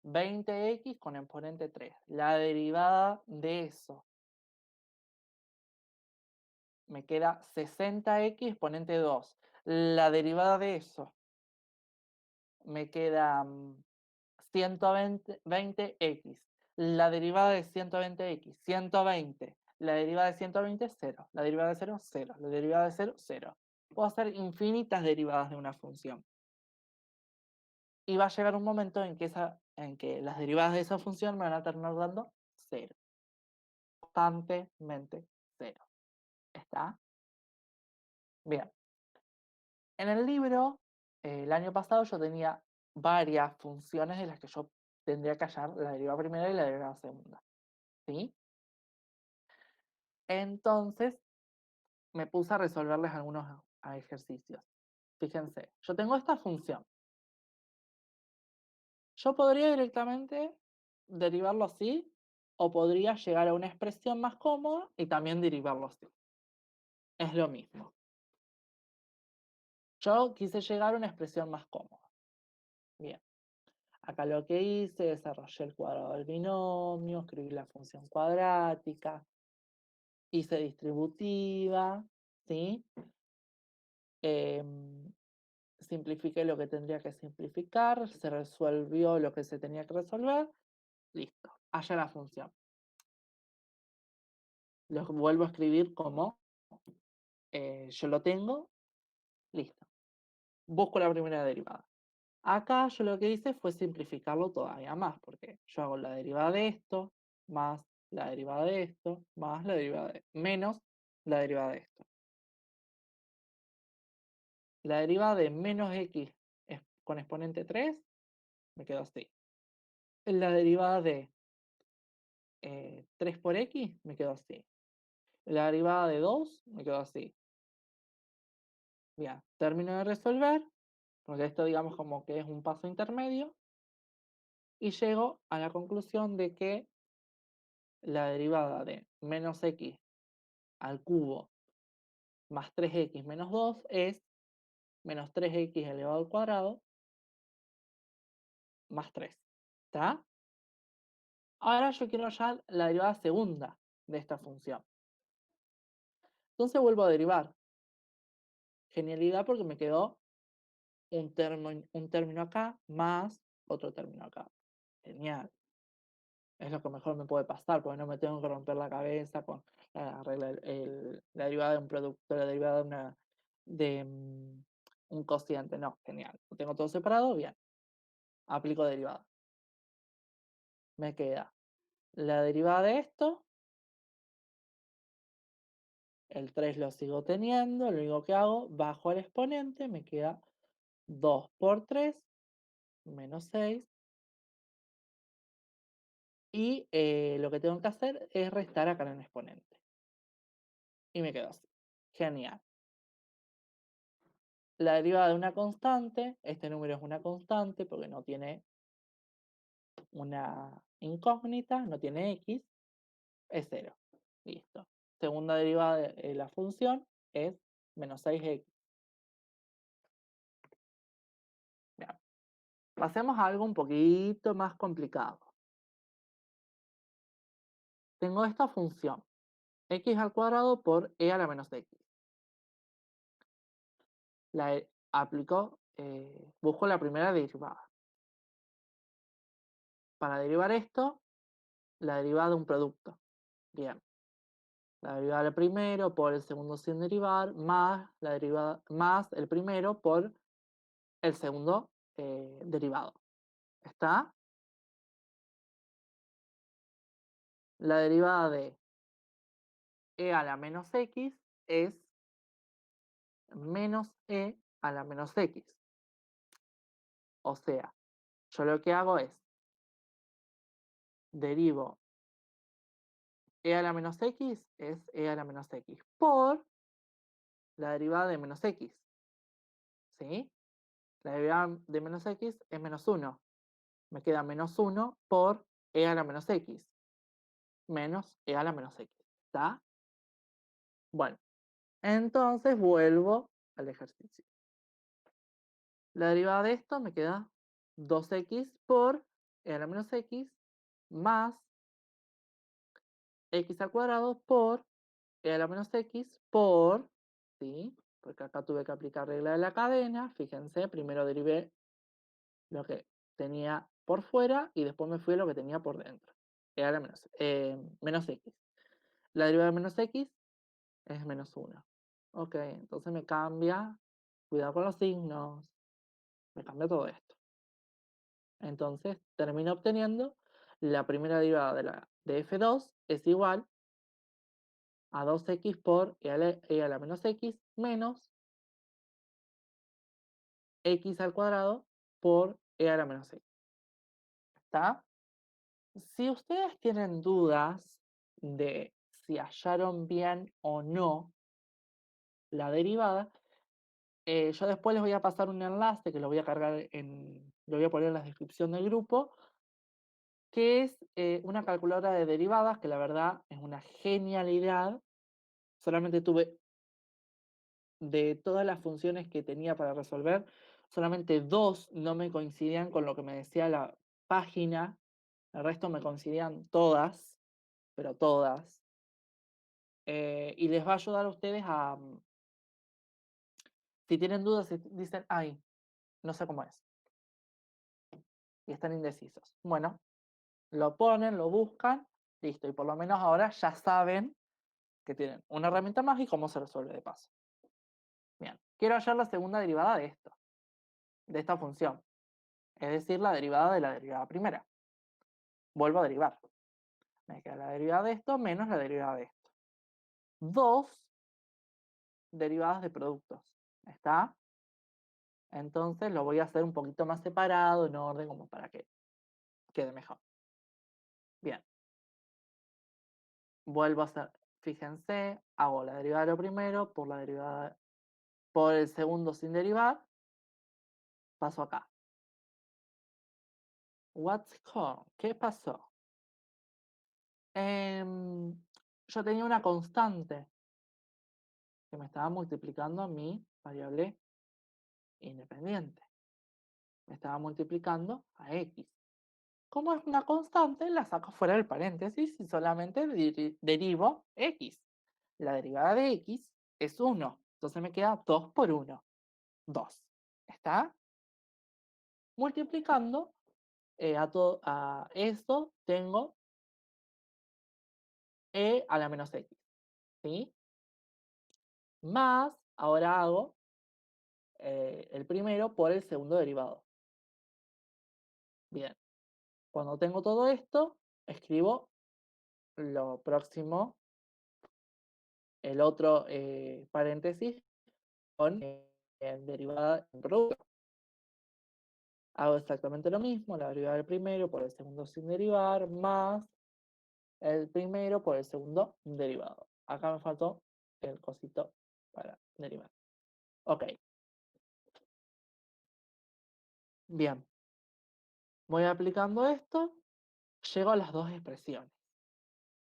20x con exponente 3. La derivada de eso, me queda 60x exponente 2. La derivada de eso, me queda 120x. La derivada de 120x, 120. La derivada de 120, 0. La derivada de 0, 0. La derivada de 0, 0. Puedo hacer infinitas derivadas de una función. Y va a llegar un momento en que las derivadas de esa función me van a terminar dando 0. Constantemente 0. ¿Está? Bien. En el libro, el año pasado yo tenía varias funciones de las que yo tendría que hallar la derivada primera y la derivada segunda. ¿Sí? Entonces me puse a resolverles algunos ejercicios. Fíjense, yo tengo esta función. Yo podría directamente derivarlo así, o podría llegar a una expresión más cómoda y también derivarlo así. Es lo mismo. Yo quise llegar a una expresión más cómoda. Bien. Acá lo que hice, desarrollé el cuadrado del binomio, escribí la función cuadrática, hice distributiva, ¿sí? Simplifiqué lo que tendría que simplificar, se resolvió lo que se tenía que resolver, listo, haya la función. Lo vuelvo a escribir como yo lo tengo, listo. Busco la primera derivada. Acá yo lo que hice fue simplificarlo todavía más, porque yo hago la derivada de esto, más la derivada de esto, más la derivada de menos la derivada de esto. La derivada de menos x con exponente 3 me quedó así. La derivada de 3 por x me quedó así. La derivada de 2 me quedó así. Bien, termino de resolver, porque esto digamos como que es un paso intermedio, y llego a la conclusión de que la derivada de menos x al cubo más 3x menos 2 es menos 3x elevado al cuadrado más 3. ¿Está? Ahora yo quiero hallar la derivada segunda de esta función. Entonces vuelvo a derivar. Genialidad porque me quedó un término acá más otro término acá. Genial. Es lo que mejor me puede pasar, porque no me tengo que romper la cabeza con la regla, la derivada de un producto, la derivada de un cociente. No, genial. Lo tengo todo separado, bien. Aplico derivada. Me queda la derivada de esto, el 3 lo sigo teniendo, lo único que hago, bajo el exponente, me queda 2 por 3, menos 6, y lo que tengo que hacer es restar acá en el exponente. Y me quedo así. Genial. La derivada de una constante, este número es una constante porque no tiene una incógnita, no tiene x, es 0. Listo. Segunda derivada de la función es menos 6x. Bien. Pasemos a algo un poquito más complicado. Tengo esta función, x al cuadrado por e a la menos x. Busco la primera derivada. Para derivar esto, la derivada de un producto. Bien. La derivada del primero por el segundo sin derivar, más la derivada, más el primero por el segundo derivado. ¿Está? La derivada de e a la menos x es menos e a la menos x. O sea, yo lo que hago es derivo e a la menos x es e a la menos x por la derivada de menos x. ¿Sí? La derivada de menos x es menos 1. Me queda menos 1 por e a la menos x menos e a la menos x. ¿Está? Bueno, entonces vuelvo al ejercicio. La derivada de esto me queda 2x por e a la menos x más x al cuadrado por e a la menos x por, ¿sí? Porque acá tuve que aplicar regla de la cadena. Fíjense, primero derivé lo que tenía por fuera y después me fui a lo que tenía por dentro. E a la menos x. La derivada de menos x es menos 1. Ok, entonces me cambia, cuidado con los signos, me cambia todo esto. Entonces termino obteniendo la primera derivada de f2 es igual a 2x por e a la menos x menos x al cuadrado por e a la menos x. ¿Está? Si ustedes tienen dudas de si hallaron bien o no la derivada, yo después les voy a pasar un enlace que lo voy a cargar lo voy a poner en la descripción del grupo, que es una calculadora de derivadas que la verdad es una genialidad. Solamente tuve de todas las funciones que tenía para resolver, solamente dos no me coincidían con lo que me decía la página. El resto me coincidían todas, pero todas. Y les va a ayudar a ustedes si tienen dudas, si dicen, ay, no sé cómo es, y están indecisos. Bueno, lo ponen, lo buscan, listo, y por lo menos ahora ya saben que tienen una herramienta más y cómo se resuelve de paso. Bien, quiero hallar la segunda derivada de esto, de esta función, es decir, la derivada de la derivada primera. Vuelvo a derivar. Me queda la derivada de esto menos la derivada de esto. Dos derivadas de productos. ¿Está? Entonces lo voy a hacer un poquito más separado, en orden, como para que quede mejor. Bien. Vuelvo a hacer, fíjense, hago la derivada de lo primero por la derivada por el segundo sin derivar, paso acá. What's wrong? ¿Qué pasó? Yo tenía una constante que me estaba multiplicando a mi variable independiente. Me estaba multiplicando a x. Como es una constante, la saco fuera del paréntesis y solamente derivo x. La derivada de x es 1. Entonces me queda 2 por 1. 2. ¿Está? Multiplicando a esto tengo e a la menos x. ¿Sí? Más, ahora hago el primero por el segundo derivado. Bien. Cuando tengo todo esto, escribo lo próximo, el otro paréntesis con derivada en producto. Hago exactamente lo mismo, la derivada del primero por el segundo sin derivar, más el primero por el segundo derivado. Acá me faltó el cosito para derivar. Ok, bien. Voy aplicando esto, llego a las dos expresiones.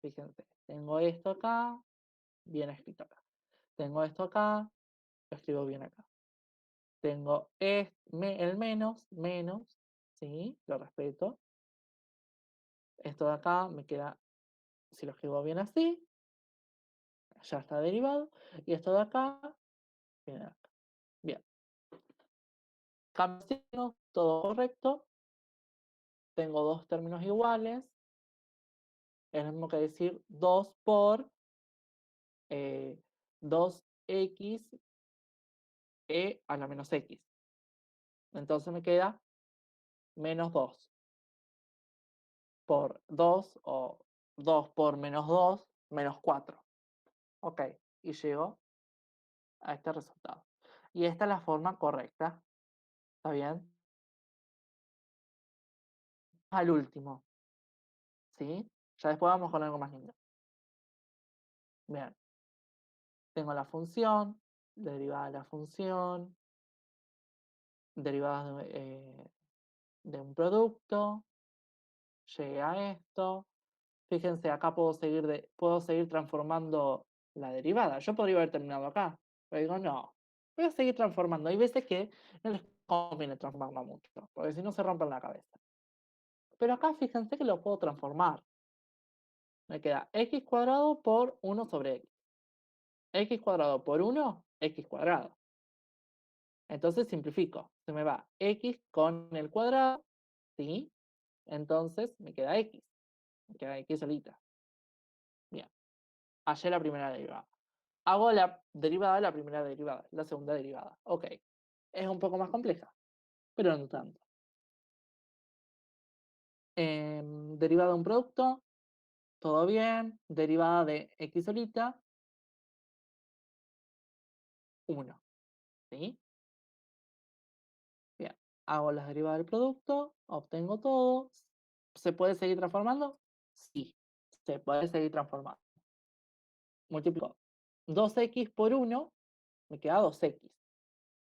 Fíjense, tengo esto acá, bien escrito acá. Tengo esto acá, lo escribo bien acá. Tengo el menos, ¿sí? Lo respeto. Esto de acá me queda, si lo escribo bien así, ya está derivado. Y esto de acá, viene acá. Bien. Cambio signo, todo correcto. Tengo dos términos iguales. Es lo mismo que decir 2 por 2x a la menos x. Entonces me queda menos 2 por 2 o 2 por menos 2, menos 4. Ok, y llego a este resultado. Y esta es la forma correcta, ¿está bien? Al último, ¿sí? Ya después vamos con algo más lindo. Bien, tengo la función, derivada de la función, derivadas de un producto, llegué a esto. Fíjense, acá puedo seguir transformando la derivada. Yo podría haber terminado acá, pero digo, no, voy a seguir transformando. Hay veces que no les conviene transformarla mucho, porque si no se rompen la cabeza. Pero acá fíjense que lo puedo transformar. Me queda x cuadrado por 1 sobre x. X cuadrado por 1, x cuadrado. Entonces simplifico. Se me va x con el cuadrado, ¿sí? Entonces me queda x. Me queda x solita. Bien. Hallé la primera derivada. Hago la derivada de la primera derivada, la segunda derivada. Ok. Es un poco más compleja, pero no tanto. Derivada de un producto, todo bien. Derivada de x solita, 1. ¿Sí? Bien. Hago las derivadas del producto, obtengo todo. ¿Se puede seguir transformando? Sí, se puede seguir transformando. Multiplico 2x por 1, me queda 2x.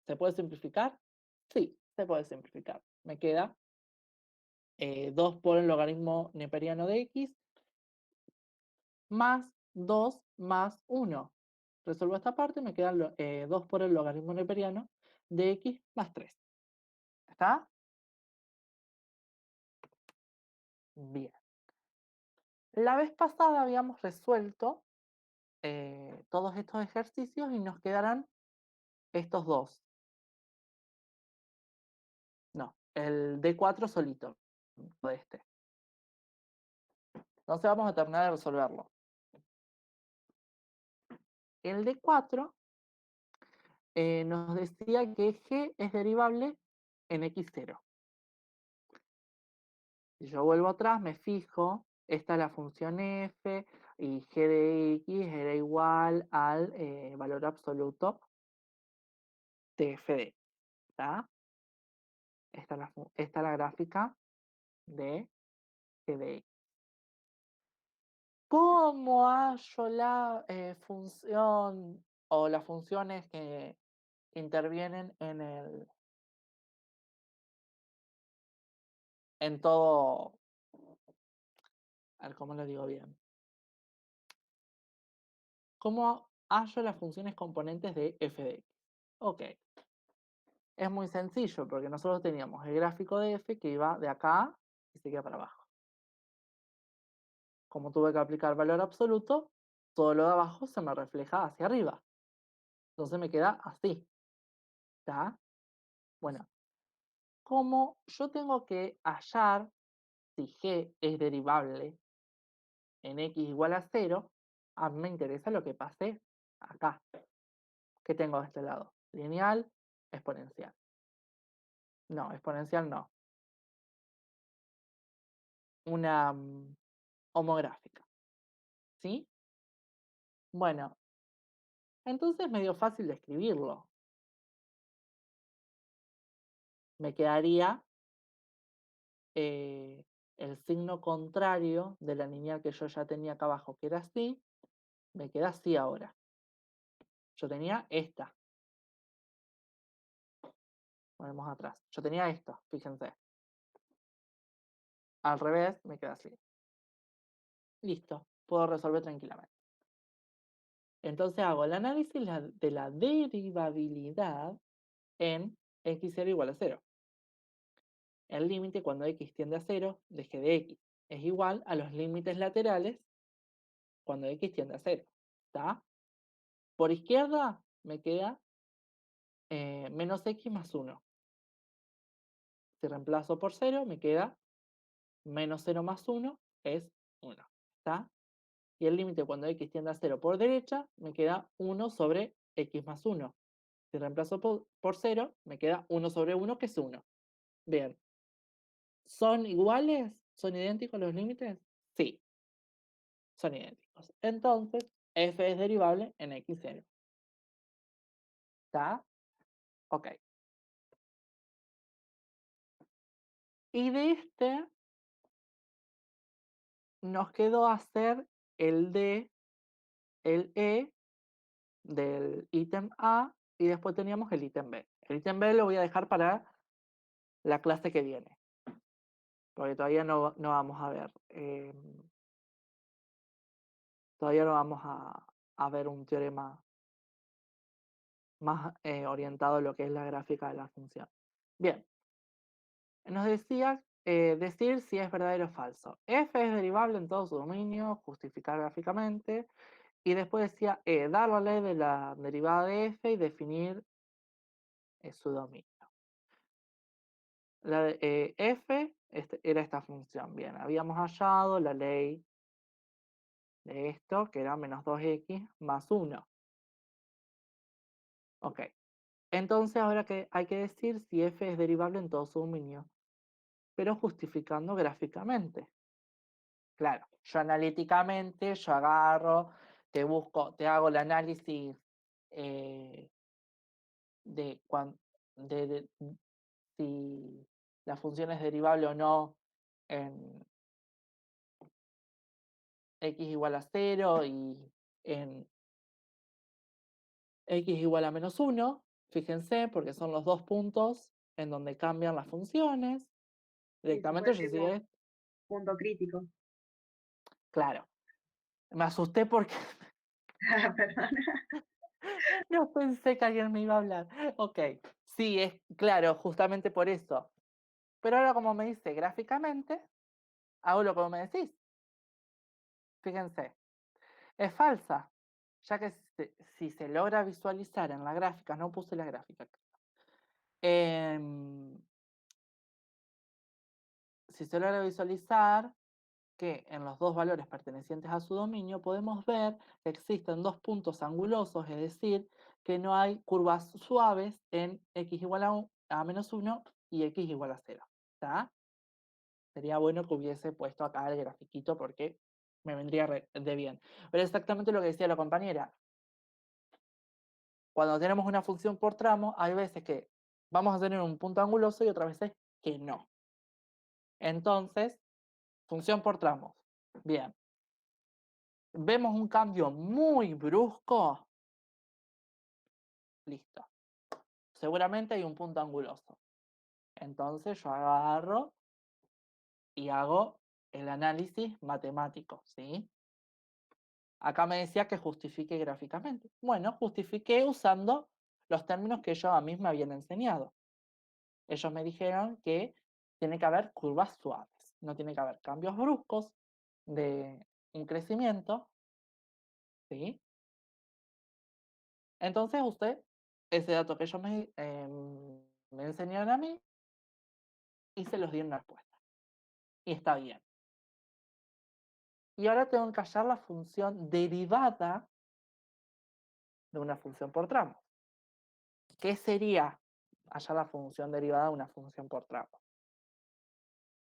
¿Se puede simplificar? Sí, se puede simplificar. Me queda 2 por el logaritmo neperiano de x más 2 más 1. Resuelvo esta parte, me quedan 2 por el logaritmo neperiano de x más 3. ¿Está? Bien. La vez pasada habíamos resuelto todos estos ejercicios y nos quedarán estos dos. No, el D4 solito, de este. Entonces vamos a terminar de resolverlo. El D4 nos decía que G es derivable en x0. Si yo vuelvo atrás, me fijo, esta es la función f y g de x era igual al valor absoluto de f de x. ¿Está? Esta es la gráfica de g de x. ¿Cómo hallo la función o las funciones que intervienen en todo? A ver, ¿cómo lo digo bien? ¿Cómo hallo las funciones componentes de f de x? Ok, es muy sencillo porque nosotros teníamos el gráfico de f que iba de acá y seguía para abajo. Como tuve que aplicar valor absoluto, todo lo de abajo se me refleja hacia arriba. Entonces me queda así. ¿Está? Bueno, como yo tengo que hallar si g es derivable en x igual a 0, a mí me interesa lo que pase acá. ¿Qué tengo de este lado? Lineal, exponencial. No, exponencial no. Una homográfica. ¿Sí? Bueno, entonces es medio fácil de escribirlo. Me quedaría el signo contrario de la lineal que yo ya tenía acá abajo, que era así, me queda así ahora. Yo tenía esta. Ponemos atrás. Yo tenía esto, fíjense. Al revés, me queda así. Listo, puedo resolver tranquilamente. Entonces hago el análisis de la derivabilidad en x0 igual a 0. El límite cuando x tiende a 0 de g de x es igual a los límites laterales cuando x tiende a 0. ¿Está? Por izquierda me queda menos x más 1. Si reemplazo por 0 me queda menos 0 más 1 es 1. ¿Está? Y el límite cuando x tiende a 0 por derecha me queda 1 sobre x más 1. Si reemplazo por 0 me queda 1 sobre 1 que es 1. Bien. ¿Son iguales? ¿Son idénticos los límites? Sí, son idénticos. Entonces f es derivable en x0. ¿Está? Ok. Y de este nos quedó hacer el D, el E del ítem A y después teníamos el ítem B. El ítem B lo voy a dejar para la clase que viene, porque todavía no vamos a ver, todavía no vamos a ver un teorema más orientado a lo que es la gráfica de la función. Bien, nos decía decir si es verdadero o falso. F es derivable en todo su dominio, justificar gráficamente, y después decía dar la ley de la derivada de F y definir su dominio. La de F era esta función. Bien, habíamos hallado la ley de esto, que era menos 2x más 1. Ok. Entonces ahora que hay que decir si f es derivable en todo su dominio, pero justificando gráficamente. Claro, yo analíticamente, yo agarro, te busco, te hago el análisis eh, de, de si la función es derivable o no en x igual a 0 y en x igual a menos 1, fíjense, porque son los dos puntos en donde cambian las funciones. Sí, se Directamente puede yo decir decía, como punto crítico. claro, me asusté porque Perdón. no pensé que alguien me iba a hablar. Ok, sí, es claro, justamente por eso. Pero ahora como me dice gráficamente, hago lo que me decís. Fíjense, es falsa, ya que si se logra visualizar en la gráfica, no puse la gráfica, em, si se logra visualizar que en los dos valores pertenecientes a su dominio podemos ver que existen dos puntos angulosos, es decir, que no hay curvas suaves en x igual a menos 1 y x igual a 0. ¿Está? Sería bueno que hubiese puesto acá el grafiquito porque me vendría de bien. Pero exactamente lo que decía la compañera. Cuando tenemos una función por tramo, hay veces que vamos a tener un punto anguloso y otras veces que no. Entonces, función por tramos. Bien. Vemos un cambio muy brusco, listo. Seguramente hay un punto anguloso. Entonces yo agarro y hago el análisis matemático, ¿sí? Acá me decía que justifique gráficamente. Bueno, justifiqué usando los términos que ellos a mí me habían enseñado. Ellos me dijeron que tiene que haber curvas suaves, no tiene que haber cambios bruscos de un crecimiento, ¿sí? Entonces usted, ese dato que ellos me enseñaron a mí, y se los di una respuesta. Y está bien. Y ahora tengo que hallar la función derivada de una función por tramo. ¿Qué sería hallar la función derivada de una función por tramo?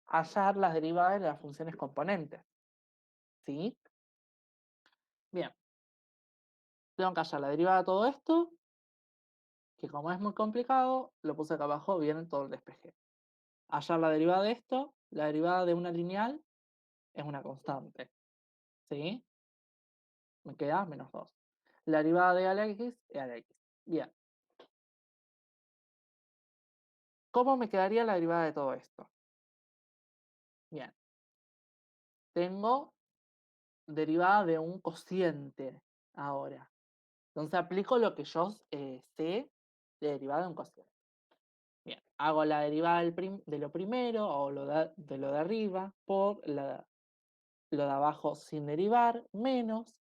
Hallar las derivadas de las funciones componentes. ¿Sí? Bien. Tengo que hallar la derivada de todo esto, que como es muy complicado, lo puse acá abajo, viene todo el despeje. Hallar la derivada de esto, la derivada de una lineal es una constante. ¿Sí? Me queda menos 2. La derivada de a la x es a la x. Bien. ¿Cómo me quedaría la derivada de todo esto? Bien. Tengo derivada de un cociente ahora. Entonces aplico lo que yo sé de derivada de un cociente. Bien, hago la derivada de lo primero o de lo de arriba por lo de abajo sin derivar menos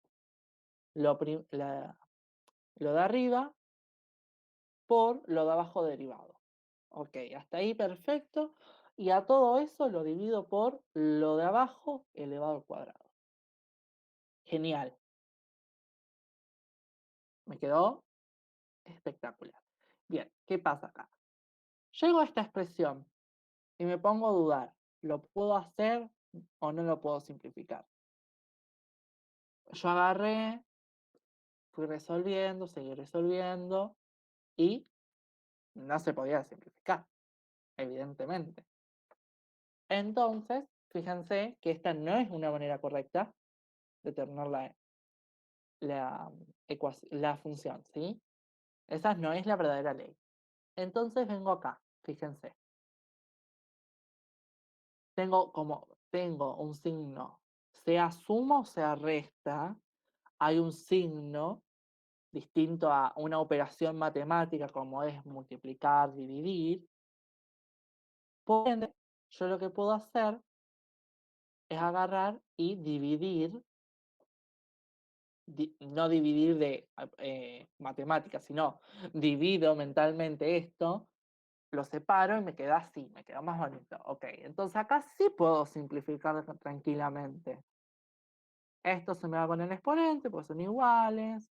lo de arriba por lo de abajo derivado. Ok, hasta ahí perfecto. Y a todo eso lo divido por lo de abajo elevado al cuadrado. Genial. Me quedó espectacular. Bien, ¿qué pasa acá? Llego a esta expresión y me pongo a dudar. ¿Lo puedo hacer o no lo puedo simplificar? Yo agarré fui resolviendo, seguí resolviendo y no se podía simplificar, evidentemente. Entonces, fíjense que esta no es una manera correcta de determinar la función, ¿sí? Esa no es la verdadera ley. Entonces vengo acá, fíjense. Tengo un signo, sea suma o sea resta, hay un signo distinto a una operación matemática como es multiplicar, dividir. Por ende, yo lo que puedo hacer es agarrar y dividir, no dividir de matemáticas, sino divido mentalmente esto, lo separo y me queda así, me queda más bonito. Ok, entonces acá sí puedo simplificar tranquilamente. Esto se me va con el exponente, pues son iguales.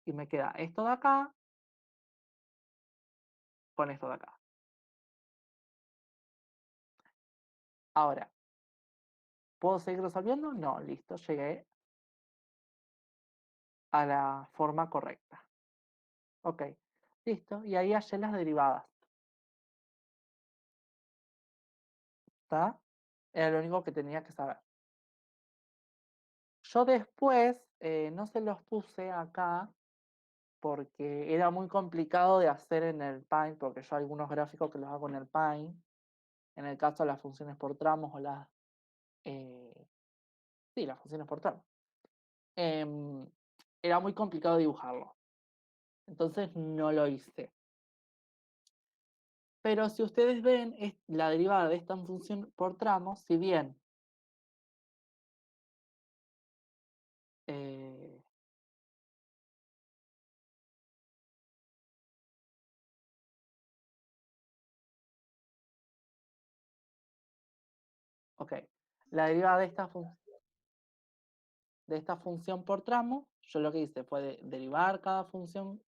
Y me queda esto de acá con esto de acá. Ahora, ¿puedo seguir resolviendo? No, listo, llegué a la forma correcta. Ok, listo. Y ahí hallé las derivadas. ¿Está? Era lo único que tenía que saber. Yo después no se los puse acá porque era muy complicado de hacer en el Paint, porque yo algunos gráficos que los hago en el Paint, en el caso de las funciones por tramos o las funciones por tramos, em, era muy complicado dibujarlo. Entonces no lo hice. Pero si ustedes ven, la derivada de esta función por tramos, si bien eh, ok, la derivada de esta función por tramo, yo lo que hice fue derivar cada función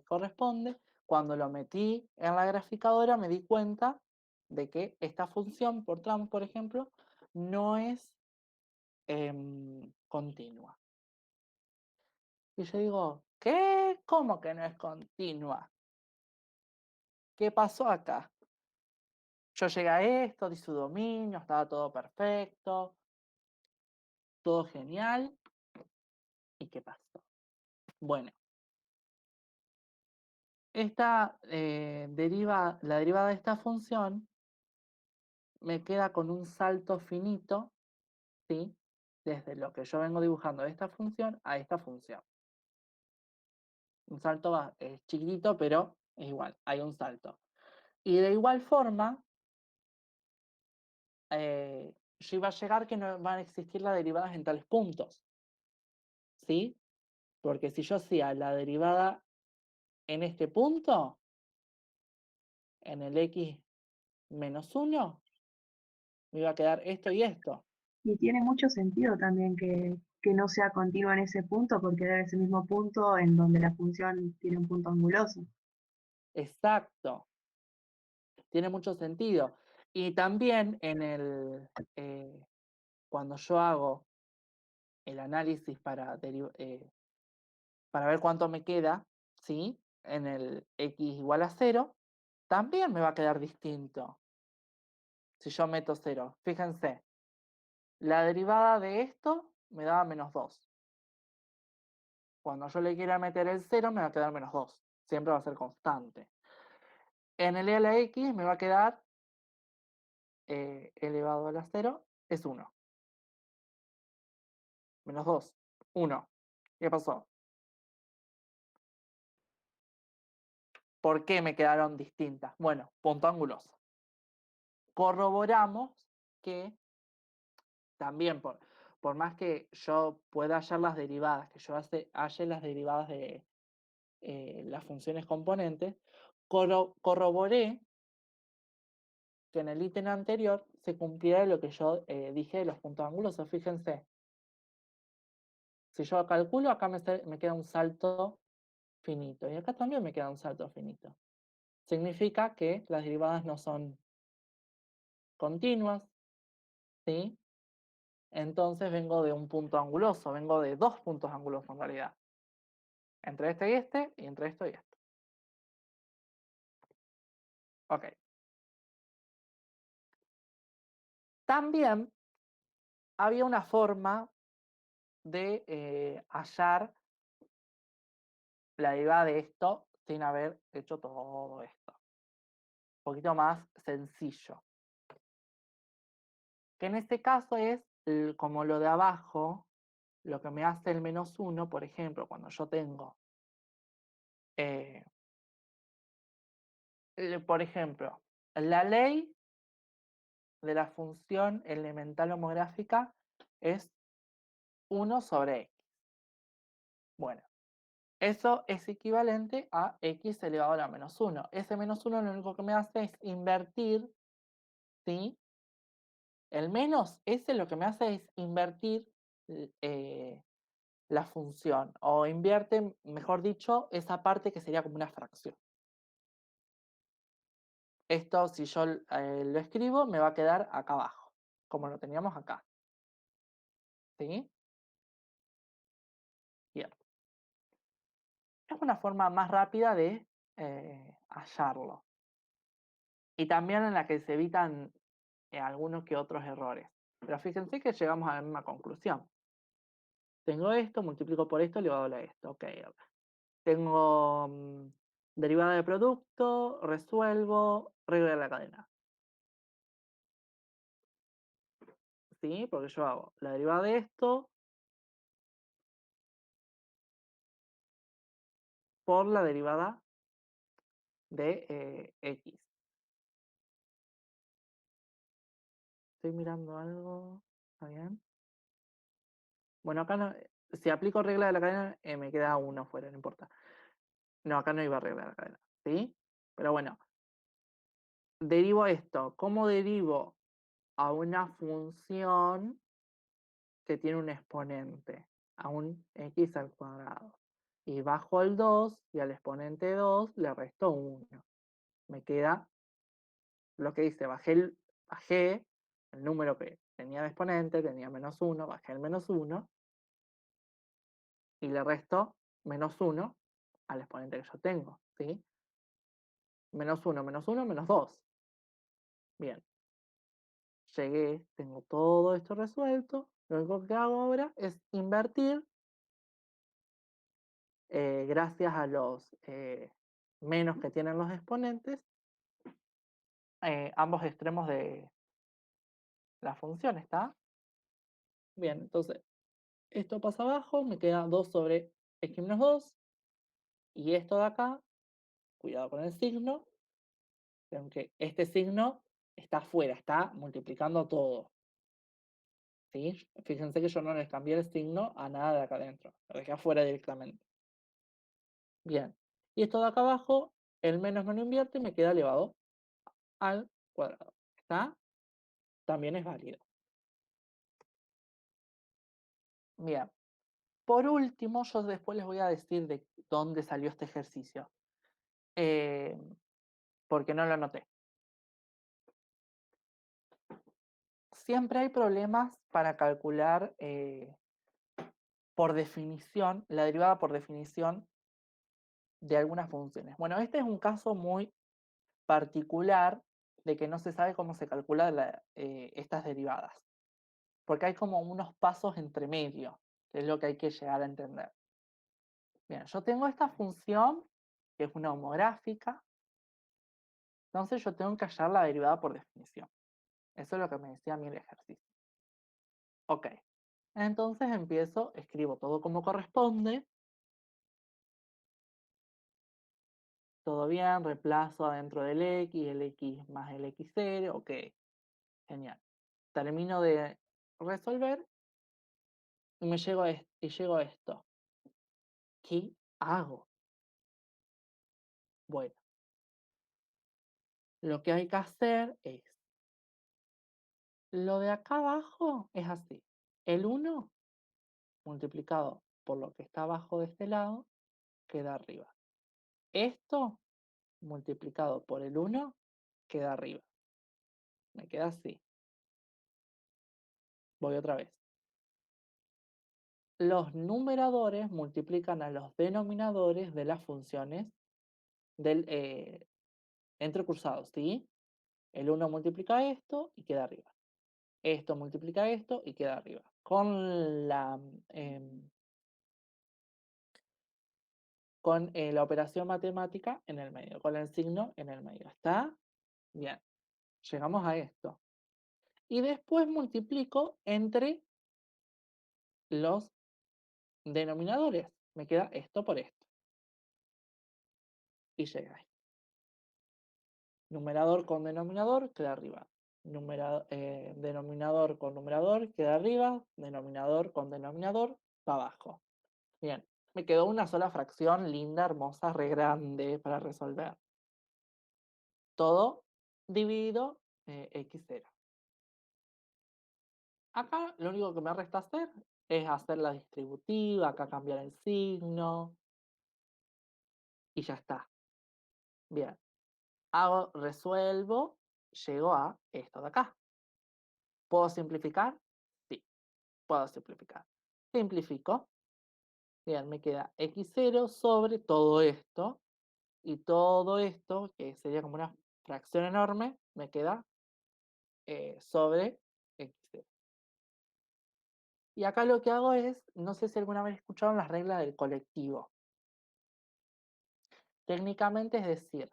corresponde. Cuando lo metí en la graficadora me di cuenta de que esta función por tramo, por ejemplo, no es continua. Y yo digo, ¿qué? ¿Cómo que no es continua? ¿Qué pasó acá? Yo llegué a esto, di su dominio, estaba todo perfecto, todo genial. ¿Y qué pasó? Bueno, la derivada de esta función me queda con un salto finito, ¿sí? Desde lo que yo vengo dibujando de esta función a esta función. Un salto es chiquitito, pero es igual, hay un salto. Y de igual forma, yo iba a llegar que no van a existir las derivadas en tales puntos, ¿sí? Porque si yo hacía la derivada en este punto, en el x menos 1, me iba a quedar esto y esto. Y tiene mucho sentido también que no sea continua en ese punto, porque debe ser el mismo punto en donde la función tiene un punto anguloso. Exacto. Tiene mucho sentido. Y también cuando yo hago el análisis para ver cuánto me queda, ¿sí? En el x igual a 0, también me va a quedar distinto si yo meto 0. Fíjense, la derivada de esto me daba menos 2. Cuando yo le quiera meter el 0 me va a quedar menos 2. Siempre va a ser constante. En el e a la x me va a quedar elevado a la 0 es 1. Menos 2, 1. ¿Qué pasó? ¿Por qué me quedaron distintas? Bueno, punto anguloso. Corroboramos que también, por más que yo pueda hallar las derivadas, que yo halle las derivadas de las funciones componentes, corroboré que en el ítem anterior se cumpliera lo que yo dije de los puntos angulosos. Fíjense, si yo calculo, acá me queda un salto finito y acá también me queda un salto finito. Significa que las derivadas no son continuas, ¿sí? Entonces vengo de un punto anguloso, vengo de dos puntos angulosos en realidad. Entre este y este, y entre esto y esto. Ok. También había una forma de hallar la derivada de esto sin haber hecho todo esto. Un poquito más sencillo. Que en este caso es como lo de abajo, lo que me hace el -1, por ejemplo, cuando yo tengo, por ejemplo, la ley de la función elemental homográfica es 1 sobre x. Bueno, eso es equivalente a x elevado a la -1. Ese -1 lo único que me hace es invertir, ¿sí? El menos, ese lo que me hace es invertir eh, la función, o invierte, mejor dicho, esa parte que sería como una fracción. Esto, si yo lo escribo, me va a quedar acá abajo, como lo teníamos acá. ¿Sí? Bien. Es una forma más rápida de hallarlo. Y también en la que se evitan algunos que otros errores. Pero fíjense que llegamos a la misma conclusión. Tengo esto, multiplico por esto, elevado a esto. Ok. Tengo derivada de producto, resuelvo, regla de la cadena. ¿Sí? Porque yo hago la derivada de esto por la derivada de x. Estoy mirando algo. ¿Está bien? Bueno, acá no, si aplico regla de la cadena, me queda 1 fuera, no importa. No, acá no iba regla de la cadena. ¿Sí? Pero bueno, derivo esto. ¿Cómo derivo a una función que tiene un exponente? A un x al cuadrado. Y bajo el 2 y al exponente 2 le resto 1. Me queda lo que dice, bajé el número que tenía de exponente, tenía -1, bajé el -1 y le resto -1 al exponente que yo tengo, ¿sí? -1, -1, -2. Bien, llegué, tengo todo esto resuelto. Lo único que hago ahora es invertir, gracias a los menos que tienen los exponentes, ambos extremos de la función, ¿está? Bien, entonces, esto pasa abajo, me queda 2 sobre x-2, y esto de acá, cuidado con el signo, aunque este signo está afuera, está multiplicando todo. ¿Sí? Fíjense que yo no les cambié el signo a nada de acá adentro, lo dejé afuera directamente. Bien, y esto de acá abajo, el menos me lo invierte y me queda elevado al cuadrado. ¿Está? También es válido. Bien, por último, yo después les voy a decir de dónde salió este ejercicio, eh, porque no lo anoté. Siempre hay problemas para calcular por definición, la derivada por definición de algunas funciones. Bueno, este es un caso muy particular de que no se sabe cómo se calculan estas derivadas, porque hay como unos pasos entre medio, que es lo que hay que llegar a entender. Bien, yo tengo esta función, que es una homográfica, entonces yo tengo que hallar la derivada por definición. Eso es lo que me decía a mí el ejercicio. Ok, entonces empiezo, escribo todo como corresponde, todo bien, reemplazo adentro del x, el x más el x0, ok, genial. Termino de resolver y llego a esto. ¿Qué hago? Bueno, lo que hay que hacer es, lo de acá abajo es así. El 1 multiplicado por lo que está abajo de este lado queda arriba. Esto multiplicado por el 1 queda arriba. Me queda así. Voy otra vez. los numeradores multiplican a los denominadores de las funciones del entrecruzados, ¿sí? El 1 multiplica esto y queda arriba. Esto multiplica esto y queda arriba. Con la operación matemática en el medio, con el signo en el medio. ¿Está? Bien. Llegamos a esto. Y después multiplico entre los denominadores. Me queda esto por esto. Y llega ahí. Numerador con denominador queda arriba. Denominador con numerador queda arriba. Denominador con denominador va abajo. Bien. Me quedó una sola fracción linda, hermosa, re grande para resolver. Todo dividido x0. Acá lo único que me resta hacer es hacer la distributiva, acá cambiar el signo y ya está. Bien. Resuelvo, llego a esto de acá. ¿Puedo simplificar? Sí, puedo simplificar. Simplifico. Bien, me queda x0 sobre todo esto. Y todo esto, que sería como una fracción enorme, me queda sobre x0. Y acá lo que hago es, no sé si alguna vez escucharon las reglas del colectivo. Técnicamente es decir,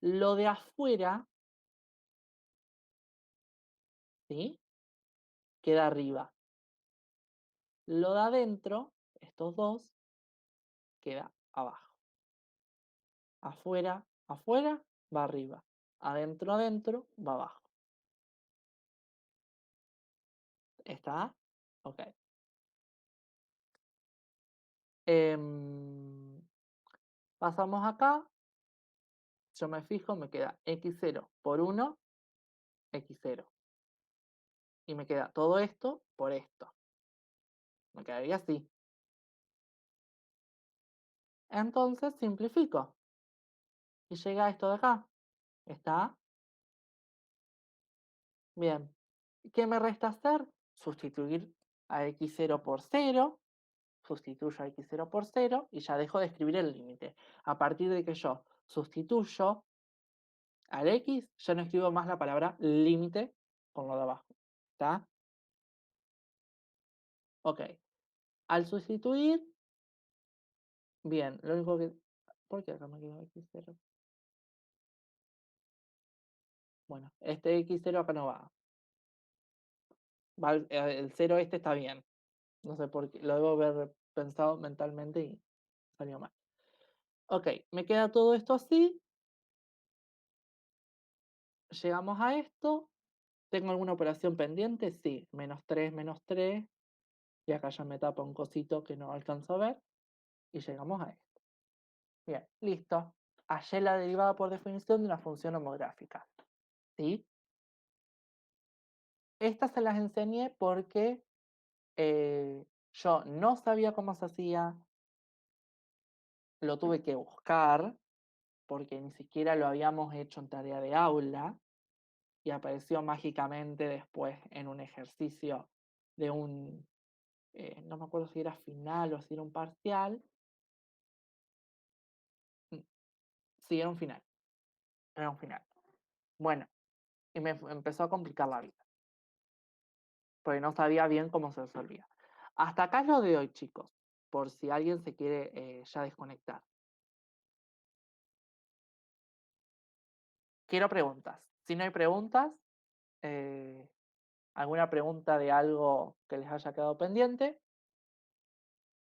lo de afuera, ¿sí? Queda arriba. Lo de adentro, estos dos, queda abajo. Afuera, afuera, va arriba. Adentro, adentro, va abajo. ¿Está? Ok. Pasamos acá. Yo me fijo, me queda x0 por 1, x0. Y me queda todo esto por esto. Me quedaría así. Entonces simplifico. Y llega esto de acá. ¿Está? Bien. ¿Qué me resta hacer? Sustituir a x0 por 0. Sustituyo a x0 por 0 y ya dejo de escribir el límite. A partir de que yo sustituyo al x, ya no escribo más la palabra límite con lo de abajo. ¿Está? Ok. Al sustituir, bien, lo único que... ¿Por qué acá me quedó x0? Bueno, este x0 acá no va. El 0 este está bien. No sé por qué. Lo debo haber pensado mentalmente y salió mal. Ok, me queda todo esto así. Llegamos a esto. ¿Tengo alguna operación pendiente? Sí, -3, -3. Y acá ya me tapa un cosito que no alcanzo a ver. Y llegamos a esto. Bien, listo. Hallé la derivada por definición de una función homográfica. ¿Sí? Estas se las enseñé porque yo no sabía cómo se hacía. Lo tuve que buscar porque ni siquiera lo habíamos hecho en tarea de aula. Y apareció mágicamente después en un ejercicio de un, no me acuerdo si era final o si era un parcial. Sí, era un final. Era un final. Bueno, y me empezó a complicar la vida, porque no sabía bien cómo se resolvía. Hasta acá es lo de hoy, chicos, por si alguien se quiere ya desconectar. Quiero preguntas. Si no hay preguntas, eh, alguna pregunta de algo que les haya quedado pendiente,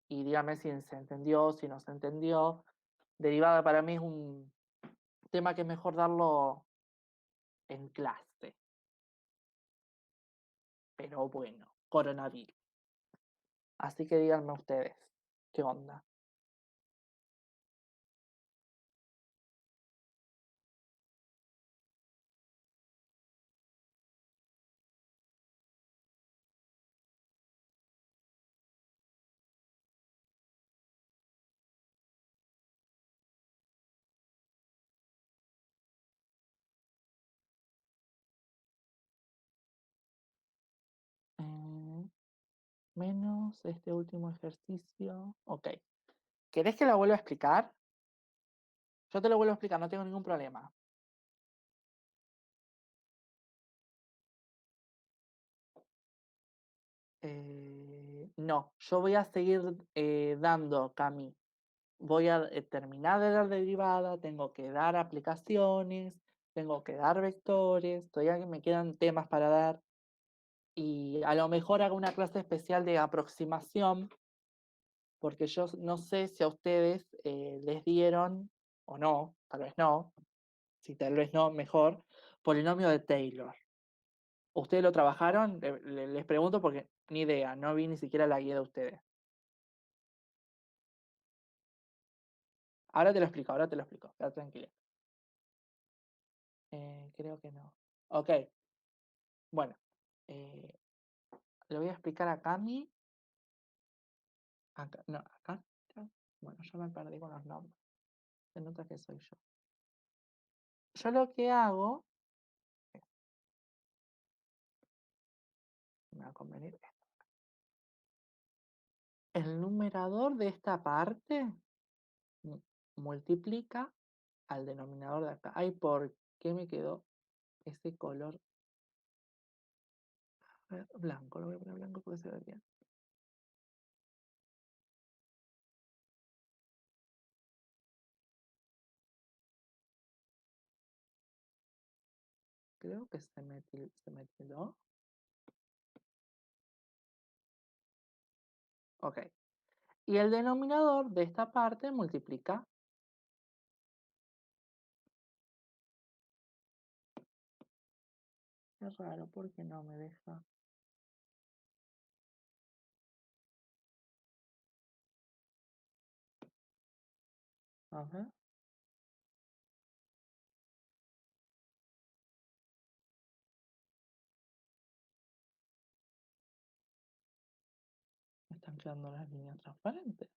y dígame si se entendió, si no se entendió. Derivada para mí es un tema que es mejor darlo en clase. Pero bueno, coronavirus. Así que díganme ustedes, ¿qué onda? Menos este último ejercicio. Ok. ¿Querés que la vuelva a explicar? Yo te lo vuelvo a explicar, no tengo ningún problema. No, yo voy a seguir dando, Cami. Voy a terminar de dar derivada, tengo que dar aplicaciones, tengo que dar vectores, todavía me quedan temas para dar. Y a lo mejor hago una clase especial de aproximación, porque yo no sé si a ustedes les dieron, o no, tal vez no, si tal vez no, mejor, polinomio de Taylor. ¿Ustedes lo trabajaron? Les pregunto porque ni idea, no vi ni siquiera la guía de ustedes. Ahora te lo explico, quédate tranquila. Creo que no. Ok, bueno, eh, le voy a explicar a Cami. Acá, no, acá. Bueno, yo me perdí con los nombres. Se nota que soy yo. Yo lo que hago, me va a convenir esto. El numerador de esta parte multiplica al denominador de acá. Ay, ¿por qué me quedó ese color? A ver, blanco, lo voy a poner blanco porque se ve bien. Creo que se me quedó. Ok. Y el denominador de esta parte multiplica. Es raro porque no me deja. A ver. Me están quedando las líneas transparentes.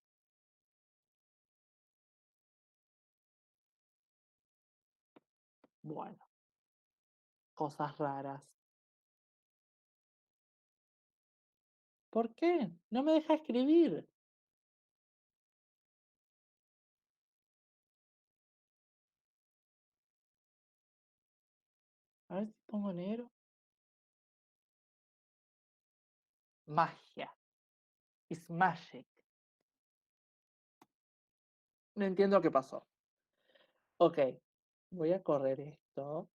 Bueno, cosas raras. ¿Por qué? No me deja escribir. A ver si pongo negro. Magia. It's magic. No entiendo qué pasó. Ok. Voy a correr esto.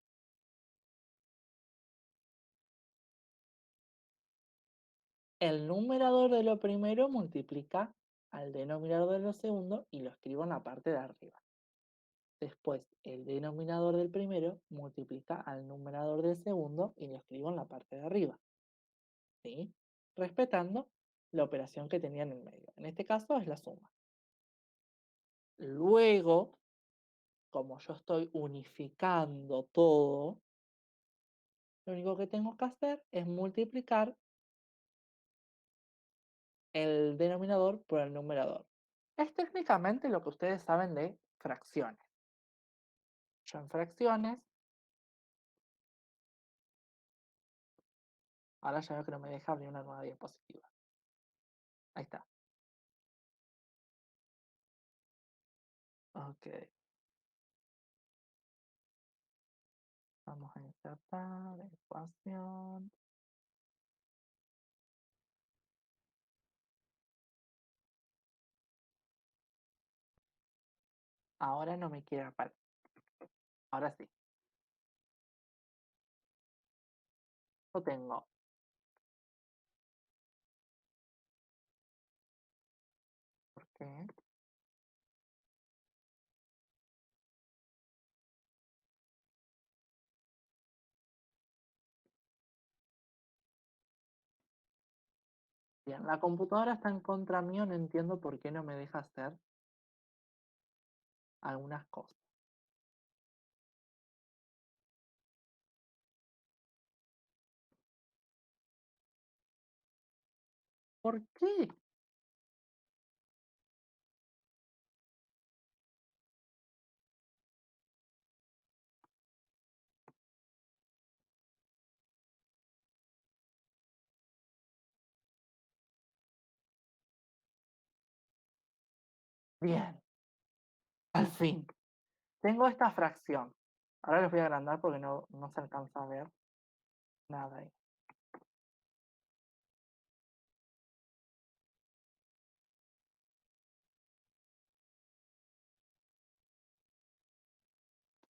El numerador de lo primero multiplica al denominador de lo segundo y lo escribo en la parte de arriba. Después, el denominador del primero multiplica al numerador del segundo y lo escribo en la parte de arriba. ¿Sí? Respetando la operación que tenía en el medio. En este caso es la suma. Luego, como yo estoy unificando todo, lo único que tengo que hacer es multiplicar el denominador por el numerador. Es técnicamente lo que ustedes saben de fracciones. Yo en fracciones, ahora ya veo que no me deja abrir una nueva diapositiva. Ahí está. Ok. Vamos a insertar ecuación. Ahora no me quiere aparecer. Ahora sí. Yo tengo. ¿Por qué? Bien, la computadora está en contra mío, no entiendo por qué no me deja hacer algunas cosas. ¿Por qué? Bien, al fin. Tengo esta fracción. Ahora les voy a agrandar porque no se alcanza a ver nada ahí.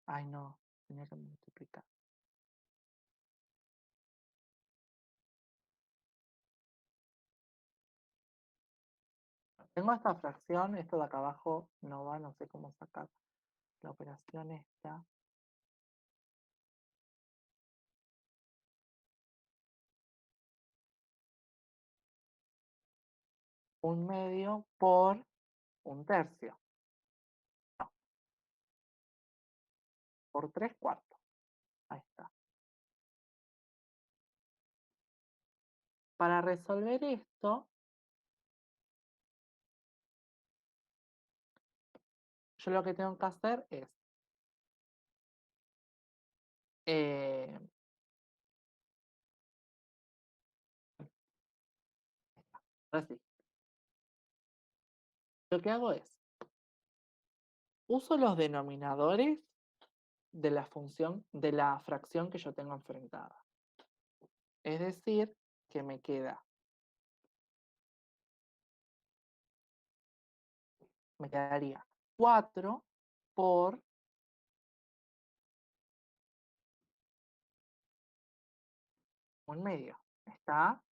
Ay, no, tenía que multiplicar. Tengo esta fracción, esto de acá abajo no va, no sé cómo sacar la operación esta. Un medio por un tercio. No, por 3/4. Ahí está. Para resolver esto, yo lo que tengo que hacer es eh, ahora sí, lo que hago es uso los denominadores de la función, de la fracción que yo tengo enfrentada. Es decir, que me quedaría 4 por un medio. ¿Está?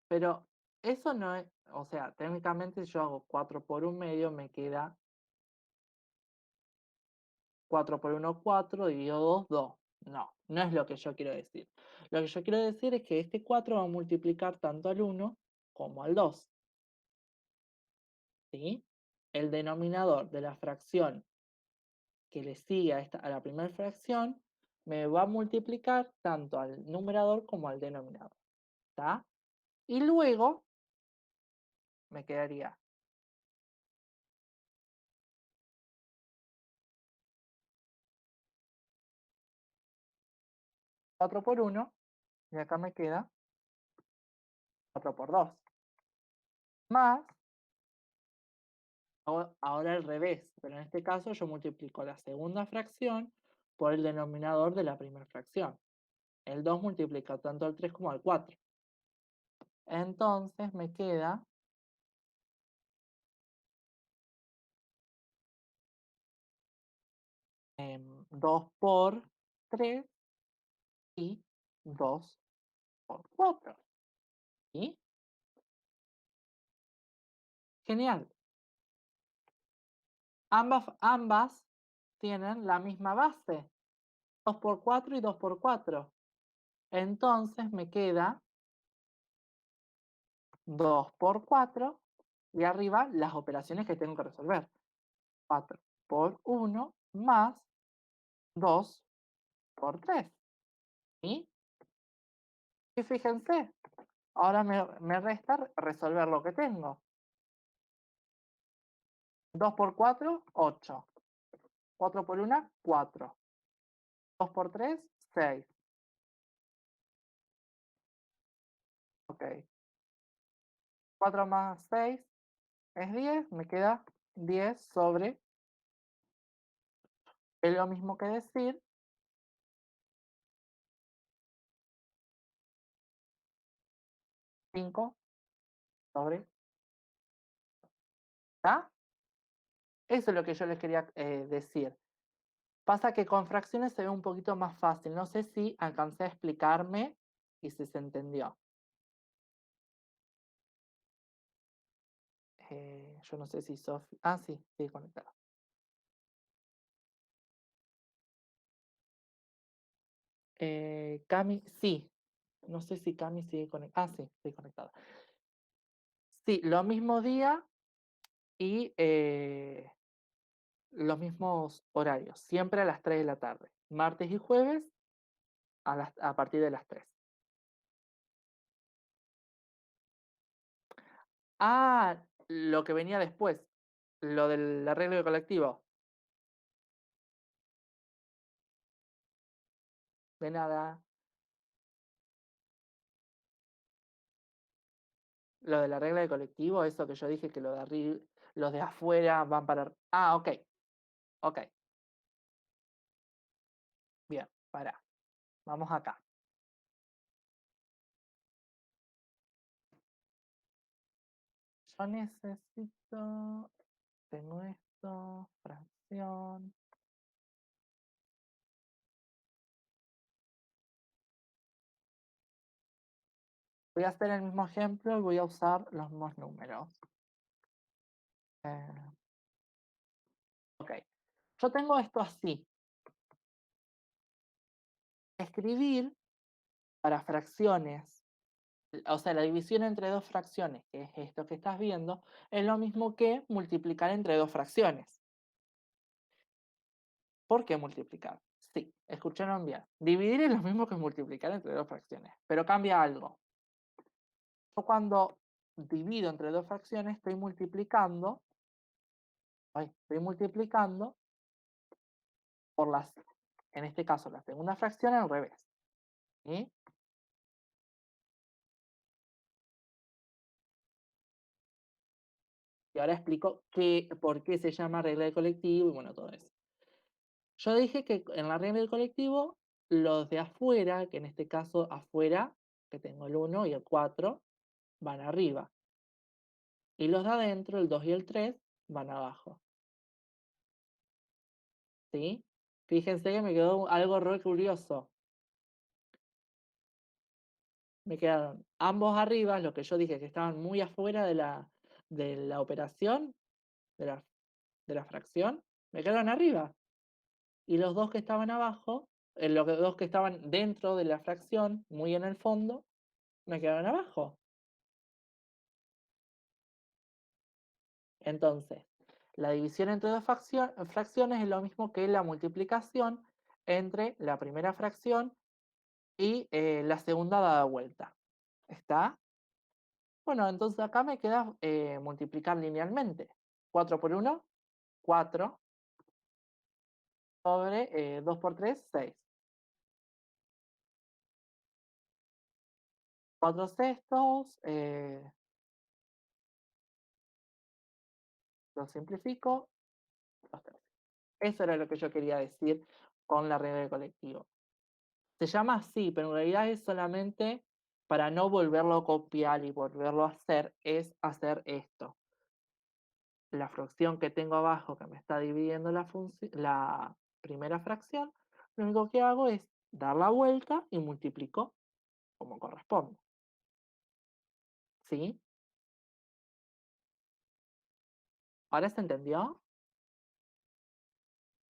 Pero eso no es, o sea, técnicamente yo hago 4 por un medio, me queda 4 por 1, 4, dividido 2, 2. No, no es lo que yo quiero decir. Lo que yo quiero decir es que este 4 va a multiplicar tanto al 1 como al 2. ¿Sí? El denominador de la fracción que le sigue a la primera fracción me va a multiplicar tanto al numerador como al denominador. ¿Está? Y luego me quedaría 4 por 1 y acá me queda 4 por 2. Más, ahora al revés, pero en este caso yo multiplico la segunda fracción por el denominador de la primera fracción. El 2 multiplica tanto al 3 como al 4. Entonces me queda 2 por 3 y 2 por 4. ¿Sí? Genial. Ambas tienen la misma base. 2 por 4 y 2 por 4. Entonces me queda 2 por 4 y arriba las operaciones que tengo que resolver. 4 por 1 más 2 por 3. ¿Sí? Y fíjense, ahora me resta resolver lo que tengo. 2 por 4, 8. 4 por 1, 4. 2 por 3, 6. Ok. 4 más 6 es 10. Me queda 10 sobre. Es lo mismo que decir 5 sobre. ¿Está? Eso es lo que yo les quería decir. Pasa que con fracciones se ve un poquito más fácil. No sé si alcancé a explicarme y si se entendió. Yo no sé si Sofía. Ah, sí, sí, conectada. Cami, sí. No sé si Cami sigue conectada. Ah, sí, estoy conectada. Sí, lo mismo día y los mismos horarios. Siempre a las 3 de la tarde. Martes y jueves a partir de las 3. Ah, lo que venía después. Lo del arreglo de colectivo. De nada. Lo de la regla de colectivo, eso que yo dije que lo de arriba, los de afuera van para... Ah, ok, ok. Bien, para. Vamos acá. Yo necesito... Tengo esto, fracción. Voy a hacer el mismo ejemplo y voy a usar los mismos números. Ok. Yo tengo esto así. Escribir para fracciones, o sea, la división entre dos fracciones, que es esto que estás viendo, es lo mismo que multiplicar entre dos fracciones. ¿Por qué multiplicar? Sí, escucharon bien. Dividir es lo mismo que multiplicar entre dos fracciones, pero cambia algo. Yo cuando divido entre dos fracciones estoy multiplicando por las, en este caso, la segunda fracción al revés. ¿Sí? Y ahora explico por qué se llama regla de colectivo y bueno, todo eso. Yo dije que en la regla del colectivo, los de afuera, que en este caso afuera, que tengo el 1 y el 4, van arriba. Y los de adentro, el 2 y el 3, van abajo. ¿Sí? Fíjense que me quedó algo re curioso. Me quedaron ambos arriba, lo que yo dije que estaban muy afuera de la operación, de la fracción, me quedaron arriba. Y los dos que estaban abajo, los dos que estaban dentro de la fracción, muy en el fondo, me quedaron abajo. Entonces, la división entre dos fracciones es lo mismo que la multiplicación entre la primera fracción y la segunda dada vuelta. ¿Está? Bueno, entonces acá me queda multiplicar linealmente. 4 por 1, 4, sobre 2 por 3, 6. 4 sextos, lo simplifico, 2 tercios. Eso era lo que yo quería decir con la regla del colectivo. Se llama así, pero en realidad es solamente para no volverlo a copiar y volverlo a hacer, es hacer esto. La fracción que tengo abajo que me está dividiendo la primera fracción, lo único que hago es dar la vuelta y multiplico como corresponde. ¿Sí? ¿Ahora se entendió?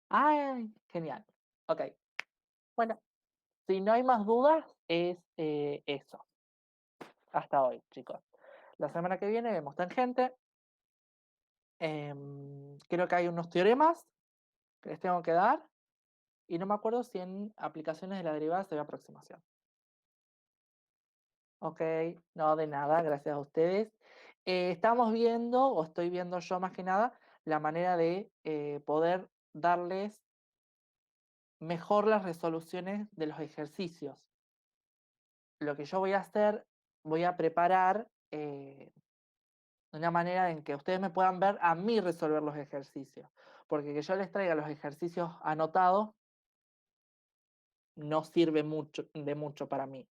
¡Ay! Genial. Ok. Bueno, si no hay más dudas, es eso. Hasta hoy, chicos. La semana que viene vemos tangente. Creo que hay unos teoremas que les tengo que dar. Y no me acuerdo si en aplicaciones de la derivada se ve aproximación. Ok, no, de nada, gracias a ustedes. Estamos viendo, o estoy viendo yo más que nada, la manera de poder darles mejor las resoluciones de los ejercicios. Lo que yo voy a hacer, voy a preparar de una manera en que ustedes me puedan ver a mí resolver los ejercicios. Porque que yo les traiga los ejercicios anotados no sirve de mucho para mí.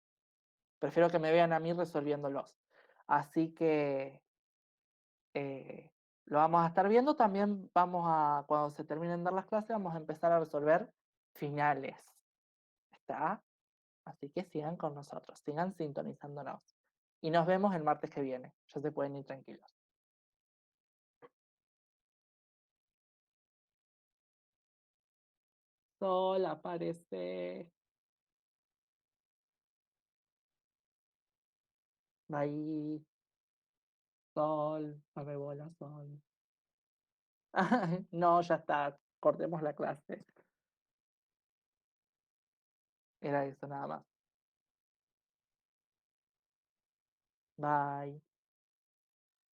Prefiero que me vean a mí resolviéndolos. Así que lo vamos a estar viendo. También vamos a, cuando se terminen de dar las clases, vamos a empezar a resolver finales. ¿Está? Así que sigan con nosotros, sigan sintonizándonos. Y nos vemos el martes que viene. Ya se pueden ir tranquilos. Sol aparece. Bye. Sol, dame bola, sol. No, ya está. Cortemos la clase. Era eso nada más. Bye.